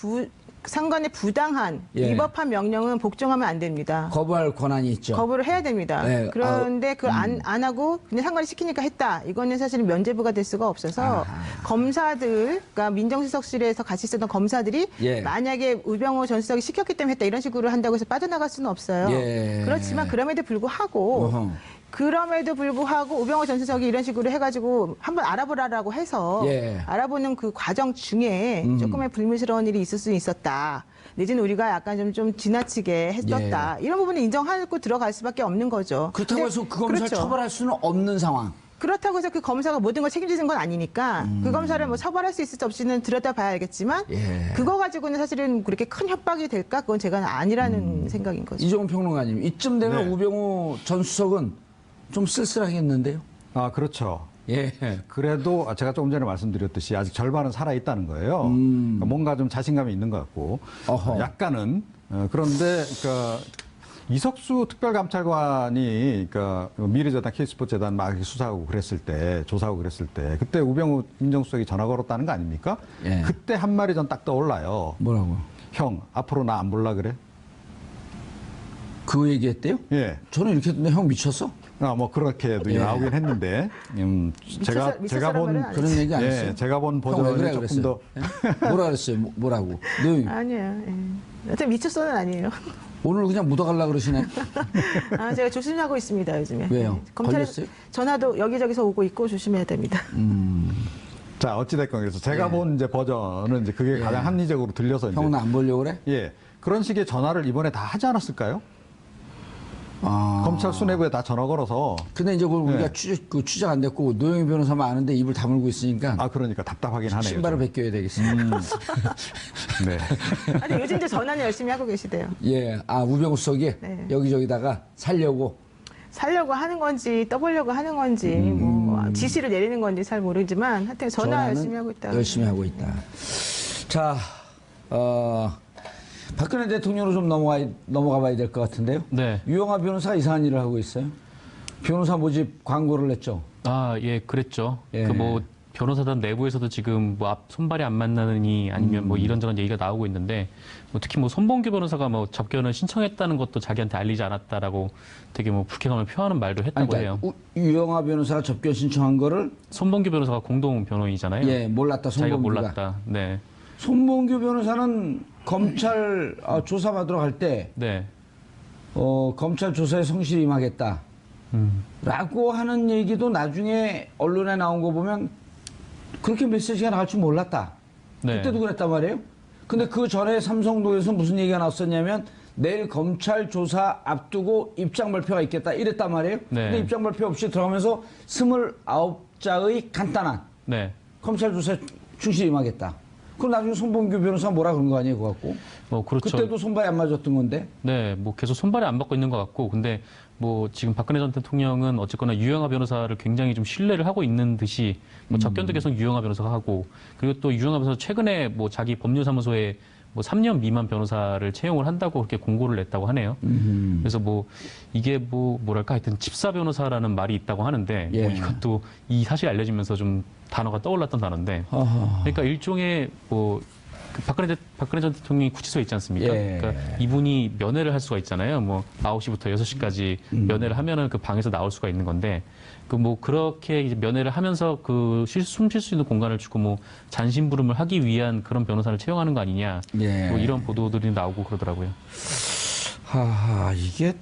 상관의 부당한 예. 위법한 명령은 복종하면 안 됩니다. 거부할 권한이 있죠. 거부를 해야 됩니다. 네, 그런데 그걸 안 하고 그냥 상관이 시키니까 했다. 이거는 사실은 면죄부가 될 수가 없어서 검사들, 그러니까 민정수석실에서 같이 있었던 검사들이 예. 만약에 우병우 전 수석이 시켰기 때문에 했다 이런 식으로 한다고 해서 빠져나갈 수는 없어요. 예. 그렇지만 그럼에도 불구하고 어허. 우병우 전 수석이 이런 식으로 해가지고 한번 알아보라라고 해서 예. 알아보는 그 과정 중에 조금의 불미스러운 일이 있을 수 있었다. 내지는 우리가 약간 좀 지나치게 했었다. 이런 부분을 인정하고 들어갈 수밖에 없는 거죠. 그렇다고 근데 해서 그 검사를 그렇죠. 처벌할 수는 없는 상황. 그렇다고 해서 그 검사가 모든 걸 책임지는 건 아니니까 그 검사를 뭐 처벌할 수 있을지 없이는 들여다봐야 알겠지만 예. 그거 가지고는 사실은 그렇게 큰 협박이 될까? 그건 제가 아니라는 생각인 거죠. 이종훈 평론가님, 이쯤 되면 네. 우병우 전 수석은 좀 쓸쓸하겠는데요? 아, 그렇죠. 예. 그래도 제가 조금 전에 말씀드렸듯이 아직 절반은 살아 있다는 거예요. 그러니까 뭔가 좀 자신감이 있는 것 같고 어허. 약간은 그런데 그러니까 이석수 특별감찰관이 그러니까 미래재단 K스포츠재단 막 이렇게 수사하고 그랬을 때 조사하고 그랬을 때 그때 우병우 민정수석이 전화 걸었다는 거 아닙니까? 예. 그때 한 말이 전 딱 떠올라요. 뭐라고요? 형 앞으로 나 안 볼라 그래? 그 얘기했대요? 예. 저는 이렇게 했는데 형 미쳤어? 뭐 그렇게도 예. 나오긴 했는데 제가 미쳤어란 말은 안 그런 얘기 안 예, 했어요? 제가 본 형 왜 그래 버전이 조금 더 그랬어요? 예? 뭐라 그랬어요? 뭐라고? 너 아니에요. 예. 여튼 미쳤어는 아니에요. 오늘 그냥 묻어갈라 그러시네? 제가 조심하고 있습니다, 요즘에. 왜요? 검찰 걸렸어요? 전화도 여기저기서 오고 있고 조심해야 됩니다. 자, 어찌됐건 그래서 제가 본 이제 버전은 이제 그게 가장 합리적으로 들려서 이제 형 나 안 보려고 그래? 예. 그런 식의 전화를 이번에 다 하지 않았을까요? 아. 검찰 수뇌부에 다 전화 걸어서 근데 이제 그걸 우리가 네. 취재가 안 됐고 노영희 변호사만 아는데 입을 다물고 있으니까 그러니까 답답하긴 하네요. 신발을 좀. 벗겨야 되겠어요. 네. 아니, 요즘 이제 전화는 열심히 하고 계시대요. 예, 우병우 수석이 네. 여기저기다가 살려고. 살려고 하는 건지 떠보려고 하는 건지 뭐 지시를 내리는 건지 잘 모르지만 하여튼 전화 전화는 열심히 하고 있다. 열심히 하고 있다. 자, 박근혜 대통령으로 좀 넘어가 봐야 될 것 같은데요. 네. 유영하 변호사 이상한 일을 하고 있어요. 변호사 모집 광고를 냈죠. 아, 예, 그랬죠. 예. 그 뭐 변호사단 내부에서도 지금 뭐 손발이 안 맞나느니 아니면 뭐 이런저런 얘기가 나오고 있는데 뭐 특히 뭐 손봉규 변호사가 뭐 접견을 신청했다는 것도 자기한테 알리지 않았다라고 되게 뭐 불쾌감을 표하는 말도 했다고 해요. 유영하 변호사가 접견 신청한 거를 손봉규 변호사가 공동 변호인이잖아요. 예, 몰랐다. 자기가 손봉규가. 몰랐다. 네. 손봉규 변호사는 검찰 조사받으러 갈 때 네. 검찰 조사에 성실히 임하겠다. 라고 하는 얘기도 나중에 언론에 나온 거 보면 그렇게 메시지가 나갈 줄 몰랐다. 네. 그때도 그랬단 말이에요. 근데 그 전에 삼성동에서 무슨 얘기가 나왔었냐면 내일 검찰 조사 앞두고 입장 발표가 있겠다 이랬단 말이에요. 네. 근데 입장 발표 없이 들어가면서 29자의 간단한 네. 검찰 조사에 충실히 임하겠다. 그럼 나중에 손봉규 변호사 뭐라 그런 거 아니에요, 그거 갖고? 뭐 그렇죠. 그때도 손발이 안 맞았던 건데. 네, 뭐 계속 손발이 안 받고 있는 것 같고, 근데 뭐 지금 박근혜 전 대통령은 어쨌거나 유영하 변호사를 굉장히 좀 신뢰를 하고 있는 듯이 뭐 접견도 계속 유영하 변호사가 하고, 그리고 또 유영하 변호사 최근에 뭐 자기 법률사무소에 뭐 3년 미만 변호사를 채용을 한다고 그렇게 공고를 냈다고 하네요. 그래서 뭐 이게 뭐 뭐랄까 하여튼 집사 변호사라는 말이 있다고 하는데 예. 뭐 이것도 이 사실이 알려지면서 좀 단어가 떠올랐던 단어인데, 어허. 그러니까 일종의 뭐 그 박근혜 전 대통령이 구치소에 있지 않습니까? 예. 그러니까 이분이 면회를 할 수가 있잖아요. 뭐 9시부터 6시까지 면회를 하면은 그 방에서 나올 수가 있는 건데, 그 뭐 그렇게 이제 면회를 하면서 그 숨 쉴 수 있는 공간을 주고 뭐 잔심부름을 하기 위한 그런 변호사를 채용하는 거 아니냐. 예. 뭐 이런 보도들이 나오고 그러더라고요. 하하, 이게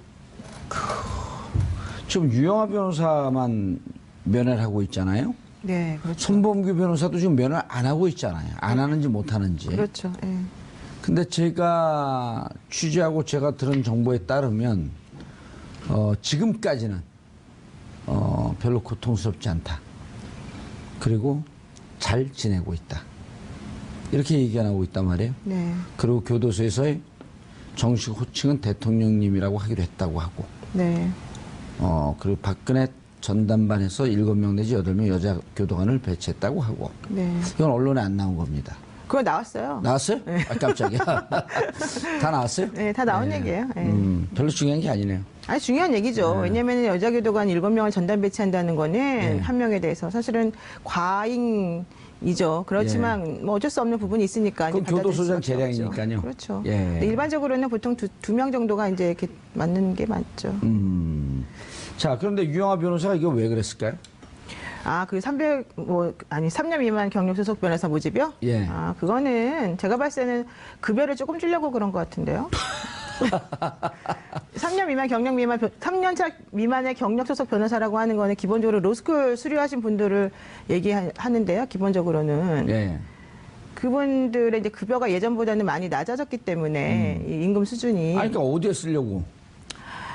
지금 유영하 변호사만 면회를 하고 있잖아요. 네, 그렇죠. 손범규 변호사도 지금 면회를 안 하고 있잖아요. 안 하는지 못 하는지. 그렇죠. 예. 근데 제가 취재하고 제가 들은 정보에 따르면 지금까지는 별로 고통스럽지 않다. 그리고 잘 지내고 있다. 이렇게 얘기가 나오고 있단 말이에요. 네. 그리고 교도소에서의 정식 호칭은 대통령님이라고 하기로 했다고 하고, 네. 그리고 박근혜 전담반에서 7명 내지 8명 여자 교도관을 배치했다고 하고, 네. 이건 언론에 안 나온 겁니다. 그거 나왔어요. 나왔어요? 아, 깜짝이야. 다 나왔어요? 네, 다 나온 얘기예요. 예. 별로 중요한 게 아니네요. 아니, 중요한 얘기죠. 왜냐하면 여자 교도관 7명을 전담 배치한다는 거는 한 명에 대해서 사실은 과잉 이죠. 그렇지만 뭐 어쩔 수 없는 부분이 있으니까. 그럼 이제 받아들일 교도소장 수밖에 없죠. 재량이니까요. 그렇죠. 예. 근데 일반적으로는 보통 두 명 정도가 이제 이렇게 맞는 게 맞죠. 자, 그런데 유영아 변호사가 이거 왜 그랬을까요? 아, 그 3년 미만 경력 소속 변호사 모집이요? 예. 아, 그거는 제가 봤을 때는 급여를 조금 주려고 그런 것 같은데요. 3년 미만의 경력 소속 변호사라고 하는 거는 기본적으로 로스쿨 수료하신 분들을 얘기하는데요. 기본적으로는. 예. 그분들의 이제 급여가 예전보다는 많이 낮아졌기 때문에 이 임금 수준이 아니, 그러니까 어디에 쓰려고?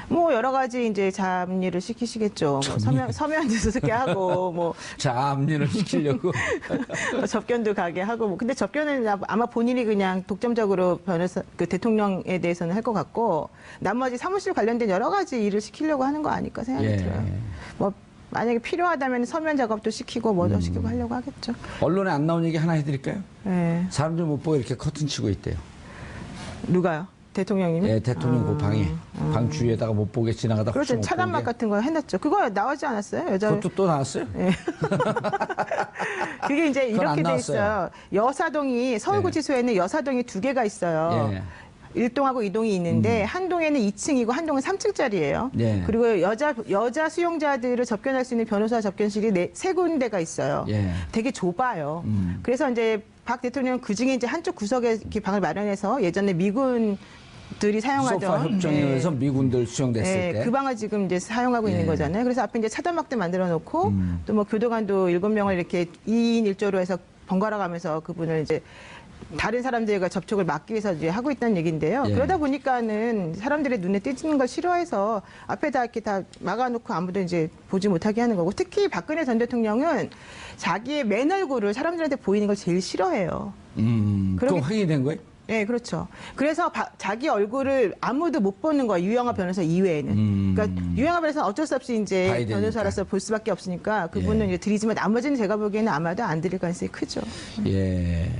뭐 여러 가지 이제 잡일을 시키시겠죠. 뭐 서면도 쓰게 하고 뭐 잡일을 시키려고. 접견도 가게 하고 뭐 근데 접견은 아마 본인이 그냥 독점적으로 변호사 그 대통령에 대해서는 할 것 같고 나머지 사무실 관련된 여러 가지 일을 시키려고 하는 거 아닐까 생각이 예. 들어요. 뭐 만약에 필요하다면 서면 작업도 시키고 뭐도 시키고 하려고 하겠죠. 언론에 안 나온 얘기 하나 해드릴까요? 예. 사람들 못 보고 이렇게 커튼 치고 있대요. 누가요? 대통령님이? 예, 대통령 그 방에. 방 주위에다가 못 보게 지나가다 혹시 그렇죠. 못 차단막 보게. 같은 거 해놨죠. 그거 나오지 않았어요? 여자 그것도 또 나왔어요? 그게 이제 그건 안 이렇게 돼 나왔어요. 있어요. 여사동이 서울구치소에는 여사동이 2개가 있어요. 예. 1동하고 2동이 있는데 한 동에는 2층이고 한 동은 3층짜리예요. 예. 그리고 여자 수용자들을 접견할 수 있는 변호사 접견실이 3군데가 있어요. 예. 되게 좁아요. 그래서 이제 박 대통령 그 중에 이제 한쪽 구석에 이렇게 방을 마련해서 예전에 미군들이 사용하던 소파 협정에 예. 의해서 미군들 수용됐을 예, 때. 그 방을 지금 이제 사용하고 예. 있는 거잖아요. 그래서 앞에 이제 차단막도 만들어 놓고 또 뭐 교도관도 7명을 이렇게 2인 1조로 해서 번갈아 가면서 그분을 이제 다른 사람들과 접촉을 막기 위해서 이제 하고 있다는 얘기인데요. 예. 그러다 보니까는 사람들의 눈에 띄는 걸 싫어해서 앞에다 이렇게 다 막아놓고 아무도 이제 보지 못하게 하는 거고 특히 박근혜 전 대통령은 자기의 맨 얼굴을 사람들한테 보이는 걸 제일 싫어해요. 그럼 그러기- 확인이 된 거예요? 네, 그렇죠. 그래서 자기 얼굴을 아무도 못 보는 거예요. 유영아 변호사 이외에는. 그러니까 유영아 변호사는 어쩔 수 없이 봐야 이제 되니까. 변호사로서 볼 수밖에 없으니까 그분은 예. 이제 드리지만 나머지는 제가 보기에는 아마도 안 드릴 가능성이 크죠. 예.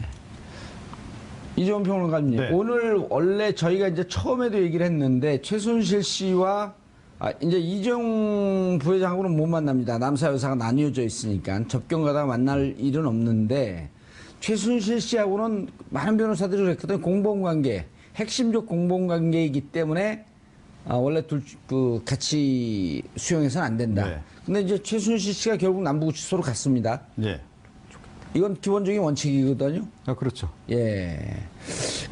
이종훈 평론가님, 네. 오늘 원래 저희가 이제 처음에도 얘기를 했는데 최순실 씨와 이제 이재용 부회장하고는 못 만납니다. 남사 여사가 나뉘어져 있으니까 접견 가다가 만날 일은 없는데 최순실 씨하고는 많은 변호사들이 그랬거든요. 공범관계, 핵심적 공범관계이기 때문에 원래 같이 수용해서는 안 된다. 네. 근데 이제 최순실 씨가 결국 남부구치소로 갔습니다. 예. 이건 기본적인 원칙이거든요. 그렇죠. 예.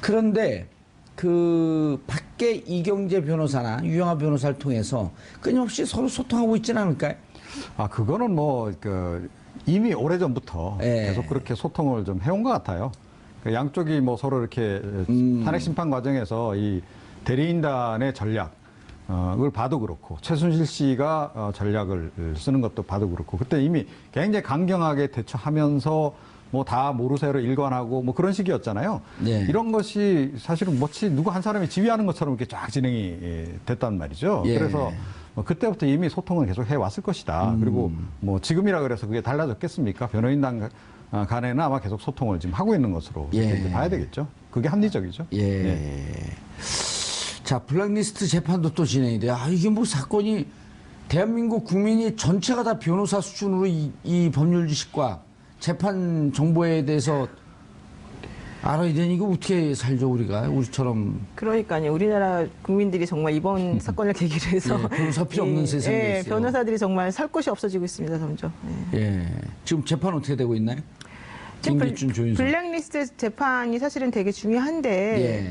그런데 밖에 이경재 변호사나 유영아 변호사를 통해서 끊임없이 서로 소통하고 있지는 않을까요? 그거는 이미 오래전부터 예. 계속 그렇게 소통을 좀 해온 것 같아요. 양쪽이 뭐 서로 이렇게 탄핵 심판 과정에서 이 대리인단의 전략을 봐도 그렇고 최순실 씨가 전략을 쓰는 것도 봐도 그렇고 그때 이미 굉장히 강경하게 대처하면서 뭐 다 모르쇠로 일관하고 뭐 그런 식이었잖아요. 네. 이런 것이 사실은 마치 누구 한 사람이 지휘하는 것처럼 이렇게 쫙 진행이 됐단 말이죠. 예. 그래서 그때부터 이미 소통은 계속 해왔을 것이다. 그리고 뭐 지금이라 그래서 그게 달라졌겠습니까? 변호인단 간에는 아마 계속 소통을 지금 하고 있는 것으로 예. 이제 봐야 되겠죠. 그게 합리적이죠. 예. 자, 블랙리스트 재판도 또 진행이 돼요. 이게 뭐 사건이 대한민국 국민이 전체가 다 변호사 수준으로 이 법률 지식과 재판 정보에 대해서 알아야 되니 이거 어떻게 살죠 우리처럼. 그러니까요. 우리나라 국민들이 정말 이번 사건을 계기로 해서 예, 변호사 필요 없는 세상이 됐어요. 변호사들이 정말 살 곳이 없어지고 있습니다. 점점. 예. 예. 지금 재판 어떻게 되고 있나요? 지금 김기춘, 조윤선. 블랙리스트 재판이 사실은 되게 중요한데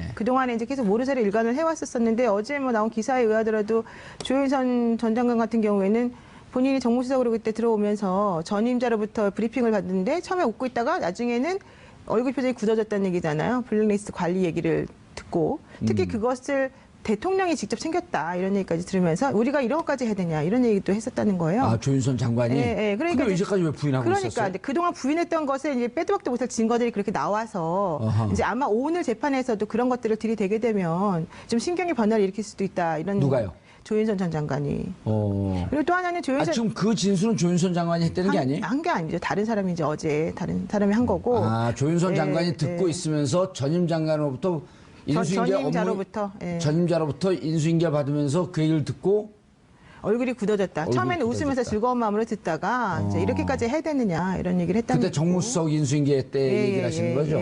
예. 그동안에 이제 계속 모르쇠로 일관을 해왔었는데 어제 뭐 나온 기사에 의하더라도 조윤선 전 장관 같은 경우에는 본인이 정무수석으로 그때 들어오면서 전임자로부터 브리핑을 받는데 처음에 웃고 있다가 나중에는 얼굴 표정이 굳어졌다는 얘기잖아요. 블랙리스트 관리 얘기를 듣고 특히 그것을 대통령이 직접 챙겼다 이런 얘기까지 들으면서 우리가 이런 것까지 해야 되냐 이런 얘기도 했었다는 거예요. 조윤선 장관이. 예, 그러니까 근데 이제까지 왜 부인하고 그러니까 있었어요? 근데 그동안 부인했던 것에 이제 빼도 박도 못할 증거들이 그렇게 나와서 어허. 이제 아마 오늘 재판에서도 그런 것들을 들이대게 되면 좀 신경의 변화를 일으킬 수도 있다 이런. 누가요? 조윤선 전 장관이. 어. 그리고 또 하나는 조윤선. 지금 그 진술은 조윤선 장관이 했다는 게 아니에요? 한 게 아니죠. 다른 사람이 이제 어제 다른 사람이 한 거고. 조윤선 예, 장관이 듣고 예. 있으면서 전임 장관으로부터 인수인계 전임자로부터, 예. 전임자로부터 인수인계 받으면서 그 얘기를 듣고 얼굴이 굳어졌다. 얼굴이 처음에는 웃으면서 굳어졌다. 즐거운 마음으로 듣다가 이제 이렇게까지 해야 되느냐 이런 얘기를 했다는 그때 정무수석 인수인계 때 얘기를 하시는 거죠?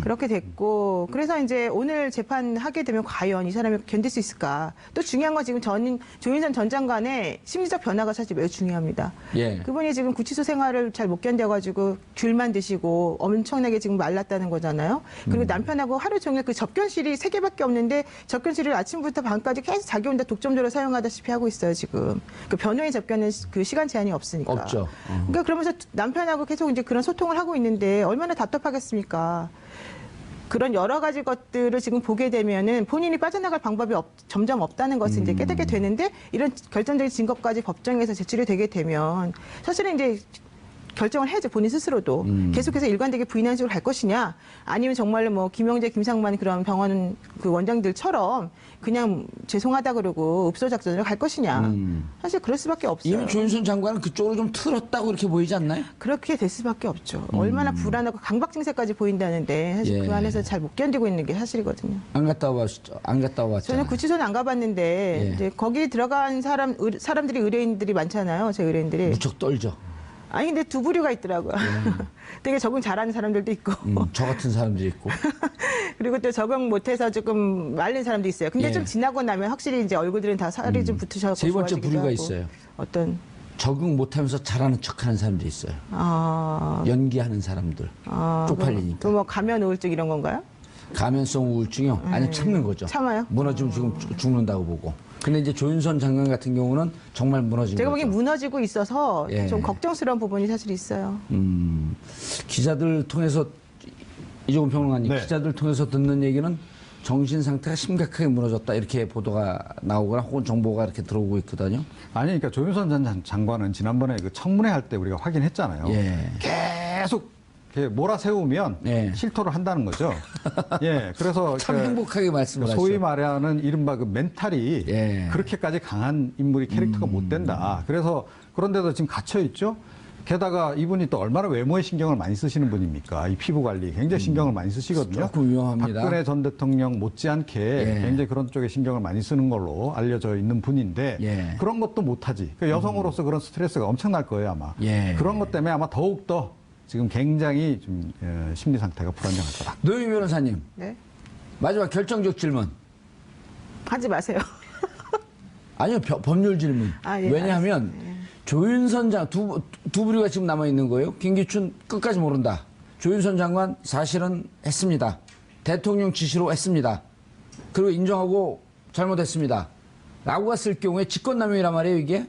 그렇게 됐고 그래서 이제 오늘 재판하게 되면 과연 이 사람이 견딜 수 있을까? 또 중요한 건 지금 조윤선 전 장관의 심리적 변화가 사실 매우 중요합니다. 예. 그분이 지금 구치소 생활을 잘 못 견뎌가지고 귤만 드시고 엄청나게 지금 말랐다는 거잖아요. 그리고 남편하고 하루 종일 그 접견실이 3개밖에 없는데 접견실을 아침부터 밤까지 계속 자기 혼자 독점적으로 사용하다시피 하고 있어요 지금. 그 변호인 접견은 그 시간 제한이 없으니까. 없죠. 그러니까 그러면서 남편하고 계속 이제 그런 소통을 하고 있는데 얼마나 답답하겠습니까? 그런 여러 가지 것들을 지금 보게 되면은 본인이 빠져나갈 방법이 점점 없다는 것을 이제 깨닫게 되는데 이런 결정적인 증거까지 법정에서 제출이 되게 되면 사실은 이제 결정을 해야죠 본인 스스로도 계속해서 일관되게 부인하는 식으로 갈 것이냐 아니면 정말로 뭐 김영재, 김상만 그런 병원 그 원장들처럼 그냥 죄송하다 그러고 읍소 작전으로 갈 것이냐 사실 그럴 수밖에 없어요. 이미 조윤선 장관은 그쪽으로 좀 틀었다고 이렇게 보이지 않나요? 그렇게 될 수밖에 없죠. 얼마나 불안하고 강박 증세까지 보인다는데 사실 예. 그 안에서 잘 못 견디고 있는 게 사실이거든요. 안 갔다 와봤죠? 안 갔다 와봤잖아요. 저는 구치소는 안 가봤는데 예. 이제 거기 들어간 사람들이 의뢰인들이 많잖아요. 제 의뢰인들이. 무척 떨죠. 아니 근데 두 부류가 있더라고요. 되게 적응 잘하는 사람들도 있고 저 같은 사람들이 있고. 그리고 또 적응 못해서 조금 말린 사람도 있어요. 근데 예. 좀 지나고 나면 확실히 이제 얼굴들은 다 살이 좀 붙으셔서 세 번째 좋아지기도 부류가 하고. 있어요. 어떤 적응 못하면서 잘하는 척하는 사람들이 있어요. 아, 연기하는 사람들. 쪽팔리니까. 또 뭐 가면 우울증 이런 건가요? 감염성 우울증이요? 아니 참는 거죠. 참아요? 무너지면 지금 죽는다고 보고. 근데 이제 조윤선 장관 같은 경우는 정말 무너진 제가 거죠. 보기엔 무너지고 있어서 예. 좀 걱정스러운 부분이 사실 있어요. 기자들 통해서 이종훈 평론가님 네. 기자들 통해서 듣는 얘기는 정신 상태가 심각하게 무너졌다 이렇게 보도가 나오거나 혹은 정보가 이렇게 들어오고 있거든요. 아니, 그러니까 조윤선 전 장관은 지난번에 그 청문회 할 때 우리가 확인했잖아요. 예. 계속 이렇게 몰아세우면 예. 실토를 한다는 거죠. 예, 그래서 참 그러니까 행복하게 말씀을 하시죠. 소위 말하는 이른바 그 멘탈이 예. 그렇게까지 강한 인물이 캐릭터가 못 된다. 그래서 그런데도 지금 갇혀 있죠. 게다가 이분이 또 얼마나 외모에 신경을 많이 쓰시는 분입니까? 이 피부 관리 굉장히 신경을 많이 쓰시거든요. 조금 위험합니다. 박근혜 전 대통령 못지않게 예. 굉장히 그런 쪽에 신경을 많이 쓰는 걸로 알려져 있는 분인데 예. 그런 것도 못하지. 그 여성으로서 그런 스트레스가 엄청날 거예요 아마. 예. 그런 것 때문에 아마 더욱더 지금 굉장히 좀 심리 상태가 불안정할 거다. 노영희 변호사님 네. 마지막 결정적 질문. 하지 마세요. 아니요 법률 질문. 아, 예, 왜냐하면 알았습니다. 예. 조윤선 두 부류가 지금 남아 있는 거예요. 김기춘 끝까지 모른다. 조윤선 장관 사실은 했습니다. 대통령 지시로 했습니다. 그리고 인정하고 잘못했습니다. 라고 했을 경우에 직권남용이란 말이에요 이게.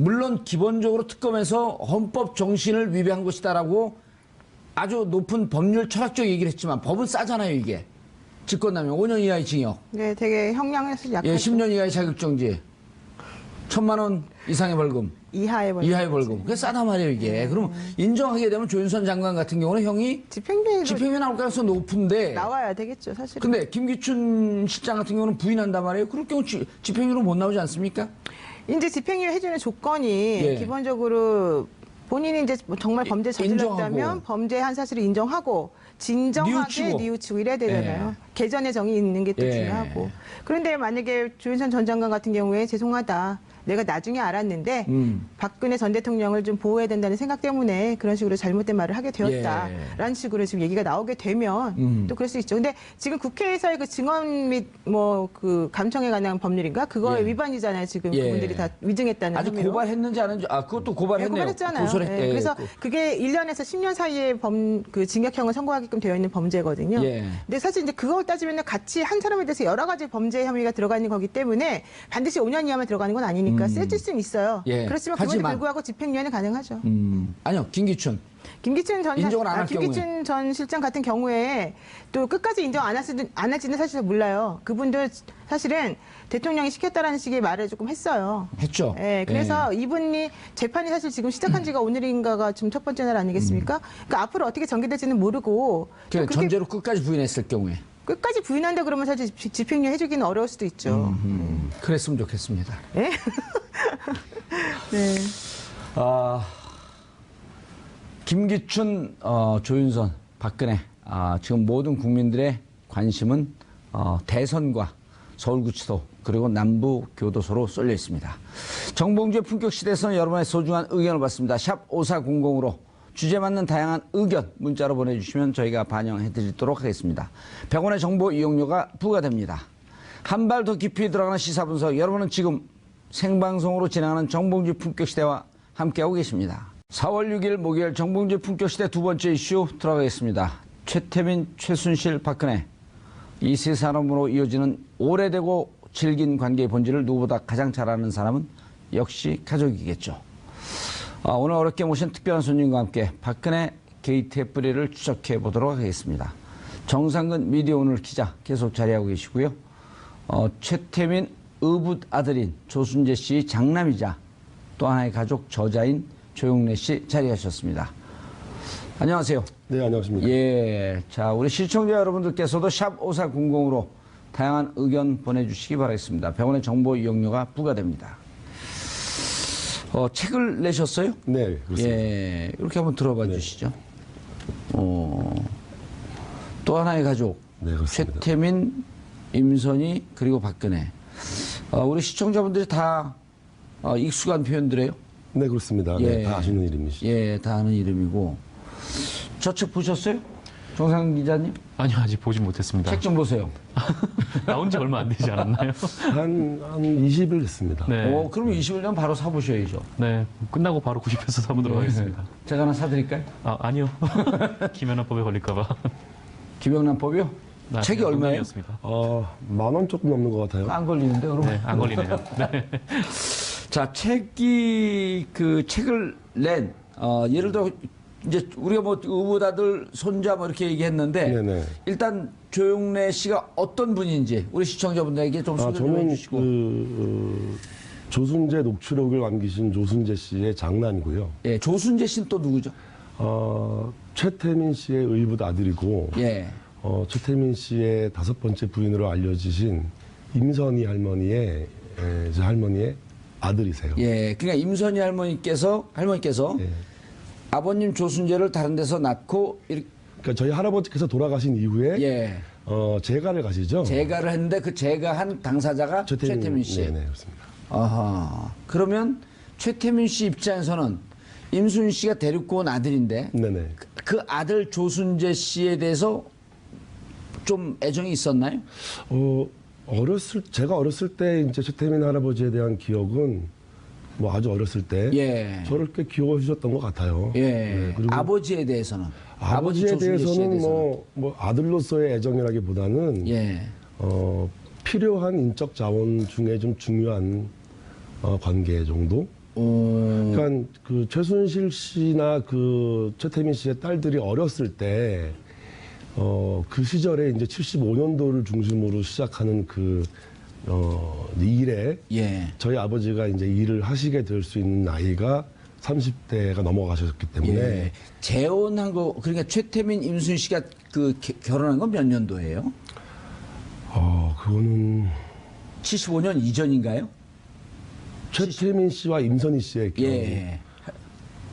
물론 기본적으로 특검에서 헌법 정신을 위배한 것이다라고 아주 높은 법률 철학적 얘기를 했지만 법은 싸잖아요 이게. 직권남용 5년 이하의 징역. 네, 되게 형량에서 약간 예, 10년 이하의 자격정지. 1,000만 원 이상의 벌금. 이하의 벌금. 이하의 벌금. 그게 싸단 말이에요, 이게. 그럼 인정하게 되면 조윤선 장관 같은 경우는 형이 집행유예로 집행유예 나올 가능성이 높은데. 나와야 되겠죠, 사실. 근데 김기춘 실장 같은 경우는 부인한단 말이에요. 그럴 경우 집행유예로 못 나오지 않습니까? 이제 집행유예 해주는 조건이 예. 기본적으로 본인이 이제 뭐 정말 범죄 저질렀다면 인정하고. 범죄한 사실을 인정하고 진정하게 뉘우치고. 뉘우치고 이래야 되잖아요. 개전의 정이 있는 게 또 예. 중요하고. 그런데 만약에 조윤선 전 장관 같은 경우에 죄송하다. 내가 나중에 알았는데 박근혜 전 대통령을 좀 보호해야 된다는 생각 때문에 그런 식으로 잘못된 말을 하게 되었다라는 식으로 지금 얘기가 나오게 되면 또 그럴 수 있죠. 근데 지금 국회에서의 그 증언 및 뭐 그 감청에 관한 법률인가 그거의 예. 위반이잖아요. 지금 예. 그분들이 다 위증했다는 아직 혐의로. 고발했는지 안 했는지, 그것도 네, 고발했네요. 고발했잖아요. 고소를 네, 그래서 그게 1년에서 10년 사이에 그 징역형을 선고하게끔 되어 있는 범죄거든요. 예. 근데 사실 이제 그걸 따지면 같이 한 사람에 대해서 여러 가지 범죄 혐의가 들어가 있는 거기 때문에 반드시 5년 이하만 들어가는 건 아니니까 세질 수는 있어요. 예. 그렇지만 그럼에도 하지만. 불구하고 집행유예는 가능하죠. 아니요, 김기춘. 김기춘 전 인정을 안할 김기춘 전 실장 같은 경우에 또 끝까지 인정 안 할지는 사실 잘 몰라요. 그분도 사실은 대통령이 시켰다라는 식의 말을 조금 했어요. 했죠. 예, 그래서 이분이 재판이 사실 지금 시작한 지가 오늘인가가 지금 첫 번째 날 아니겠습니까? 그러니까 앞으로 어떻게 전개될지는 모르고 또 그렇게 전제로 끝까지 부인했을 경우에. 끝까지 부인한다 그러면 사실 집행유예 해주기는 어려울 수도 있죠. 그랬으면 좋겠습니다. 예? 네. 김기춘, 조윤선, 박근혜, 지금 모든 국민들의 관심은 대선과 서울구치소 그리고 남부 교도소로 쏠려 있습니다. 정봉주의 품격 시대에서는 여러분의 소중한 의견을 받습니다. 샵 5400으로 주제 맞는 다양한 의견 문자로 보내주시면 저희가 반영해드리도록 하겠습니다. 100원의 정보 이용료가 부과됩니다. 한 발 더 깊이 들어가는 시사분석, 여러분은 지금 생방송으로 진행하는 정봉주 품격시대와 함께하고 계십니다. 4월 6일 목요일 정봉주 품격시대 두 번째 이슈 들어가겠습니다. 최태민, 최순실, 박근혜 이 세 사람으로 이어지는 오래되고 질긴 관계의 본질을 누구보다 가장 잘 아는 사람은 역시 가족이겠죠. 오늘 어렵게 모신 특별한 손님과 함께 박근혜 게이트의 뿌리를 추적해 보도록 하겠습니다. 정상근 미디어오늘 기자 계속 자리하고 계시고요. 최태민 의붓 아들인 조순재 씨 장남이자 또 하나의 가족 저자인 조용래 씨 자리하셨습니다. 안녕하세요. 네, 안녕하십니까. 예. 자, 우리 시청자 여러분들께서도 샵 5400으로 다양한 의견 보내주시기 바라겠습니다. 100원의 정보 이용료가 부과됩니다. 책을 내셨어요? 네, 그렇습니다. 예. 이렇게 한번 들어봐 주시죠. 또 하나의 가족. 네, 그렇습니다. 최태민, 임선희, 그리고 박근혜. 우리 시청자분들이 다 익숙한 표현들이에요? 네, 그렇습니다. 예. 네, 다 아시는 이름이시죠. 예, 다 아는 이름이고. 저 책 보셨어요? 정상 기자님? 아니요, 아직 보진 못했습니다. 책 좀 보세요. 나온 지 얼마 안 되지 않았나요? 한 20일 됐습니다. 네. 그럼 20년 바로 사보셔야죠. 네. 끝나고 바로 구입해서 사보도록 하겠습니다. 제가 하나 사드릴까요? 아니요. 김연아법에 걸릴까봐. 김영란법이요? 책이 얼마예요? 습니다 10,000원 조금 넘는 것 같아요. 안 걸리는데, 그럼? 네, 안 걸리네요. 네. 자, 책을 낸, 예를 들어, 이제 우리가 뭐 의붓아들, 손자 뭐 이렇게 얘기했는데, 네네. 일단 조용래 씨가 어떤 분인지 우리 시청자분들에게 좀 소개 좀 저는 해주시고. 조순재 녹취록을 남기신 조순재 씨의 장남이고요. 예, 조순재 씨는 또 누구죠? 최태민 씨의 의붓 아들이고, 예. 최태민 씨의 5번째 부인으로 알려지신 임선희 할머니의 아들이세요. 예, 그러니까 임선희 할머니께서 예. 아버님 조순재를 다른 데서 낳고 이렇게 그러니까 저희 할아버지께서 돌아가신 이후에 예, 재가를 가시죠. 재가를 했는데 그 재가한 당사자가 최태민 씨. 네, 그렇습니다. 아하. 그러면 최태민 씨 입장에서는 임순 씨가 데리고 온 아들인데 네네. 그 아들 조순재 씨에 대해서 좀 애정이 있었나요? 제가 어렸을 때 이제 최태민 할아버지에 대한 기억은 뭐 아주 어렸을 때 예. 저를 꽤 귀여워 주셨던 것 같아요. 예. 네, 그리고 아버지에 대해서는 아버지에 조순재 씨에 대해서는 뭐 아들로서의 애정이라기보다는 예. 필요한 인적 자원 중에 좀 중요한 관계 정도. 그러니까 그 최순실 씨나 그 최태민 씨의 딸들이 어렸을 때 그 시절에 이제 75년도를 중심으로 시작하는 일에 예. 저희 아버지가 이제 일을 하시게 될 수 있는 나이가 30대가 넘어가셨기 때문에 예. 재혼한 거 그러니까 최태민 임순 씨가 결혼한 건 몇 년도예요? 그거는 75년 이전인가요? 최태민 씨와 임선희 씨의 경우 예.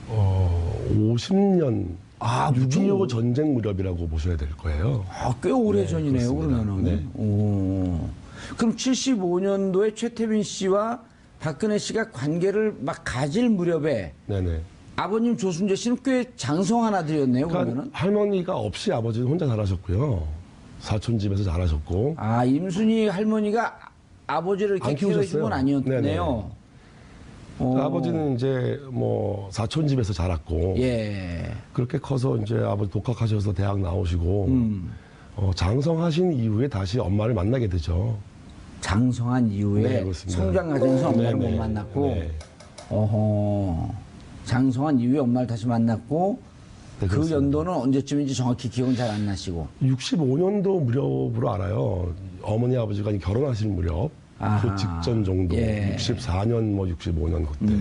50년 6.25 6.25 전쟁 무렵이라고 보셔야 될 거예요. 꽤 오래 네, 전이네요, 그렇습니다. 그러면은. 네. 오. 그럼 75년도에 최태민 씨와 박근혜 씨가 관계를 막 가질 무렵에 네네. 아버님 조순재 씨는 꽤 장성한 아들이었네요, 그러니까 그러면은. 할머니가 없이 아버지는 혼자 자라셨고요. 사촌 집에서 자라셨고. 임순희 할머니가 아버지를 이렇게 안 키우셨어요. 키워준 건 아니었네요. 아버지는 이제 뭐 사촌 집에서 자랐고. 예. 그렇게 커서 이제 아버지 독학하셔서 대학 나오시고. 장성하신 이후에 다시 엄마를 만나게 되죠. 장성한 이후에 네, 그렇습니다. 성장 과정에서 엄마를 네, 못 네. 만났고, 네. 장성한 이후에 엄마를 다시 만났고, 네, 그 그렇습니다. 연도는 언제쯤인지 정확히 기억은 잘 안 나시고. 65년도 무렵으로 알아요. 어머니 아버지가 결혼하실 무렵. 아하. 그 직전 정도. 예. 64년 뭐 65년 그때.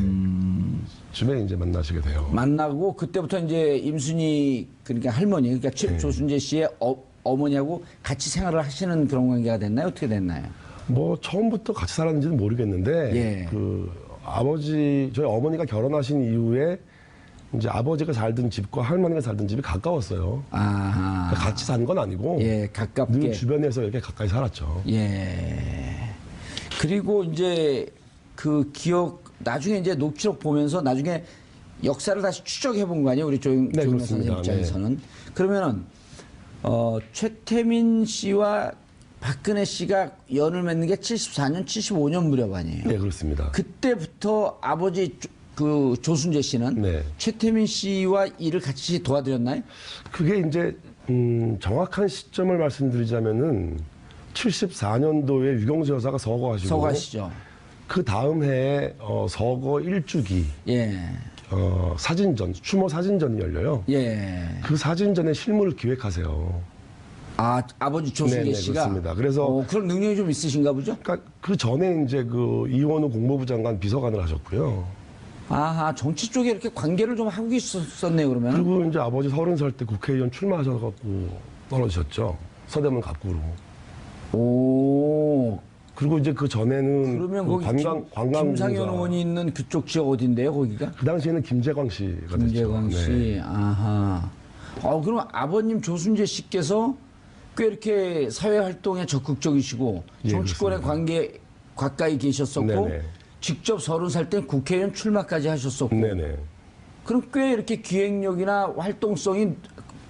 쯤에 이제 만나시게 돼요. 만나고 그때부터 이제 임순희 그러니까 할머니 그러니까 네. 조순재 씨의 어머니하고 같이 생활을 하시는 그런 관계가 됐나요? 어떻게 됐나요? 뭐 처음부터 같이 살았는지는 모르겠는데 예. 저희 어머니가 결혼하신 이후에 이제 아버지가 살던 집과 할머니가 살던 집이 가까웠어요. 아하. 그러니까 같이 산 건 아니고 예, 가깝게. 늘 주변에서 이렇게 가까이 살았죠. 예. 그리고 이제 그 기억 나중에 이제 녹취록 보면서 나중에 역사를 다시 추적해 본 거 아니에요? 우리 조영래 그렇습니다. 선생님 입장에서는. 그러면은 최태민 씨와 박근혜 씨가 연을 맺는 게 74년, 75년 무렵 아니에요? 네, 그렇습니다. 그때부터 아버지 그 조순재 씨는 네. 최태민 씨와 일을 같이 도와드렸나요? 그게 이제 정확한 시점을 말씀드리자면은 74년도에 유경수 여사가 서거하시고 서거하시죠. 그 다음 해에 서거 1주기 예. 사진전, 추모 사진전이 열려요. 예. 그 사진전의 실물을 기획하세요. 아버지 조순재 네네, 씨가. 그렇습니다. 그래서 그런 능력이 좀 있으신가 보죠? 그러니까 그 전에 이제 그 이원우 국무부 장관 비서관을 하셨고요. 아하, 정치 쪽에 이렇게 관계를 좀 하고 있었네요, 그러면. 그리고 이제 아버지 30살 때 국회의원 출마하셔갖고 떨어지셨죠. 서대문 갑구로. 오. 그리고 이제 그 전에는 그러면 그 거기 관광 김상현 의원이 있는 그쪽 지역 어딘데요, 거기가? 그 당시에는 김재광 씨가 김재광 됐죠. 씨. 네. 아하. 그럼 아버님 조순재 씨께서 꽤 이렇게 사회 활동에 적극적이시고 예, 정치권의 그렇습니다. 관계 가까이 계셨었고 네네. 직접 30살 때 국회의원 출마까지 하셨었고 네네. 그럼 꽤 이렇게 기획력이나 활동성이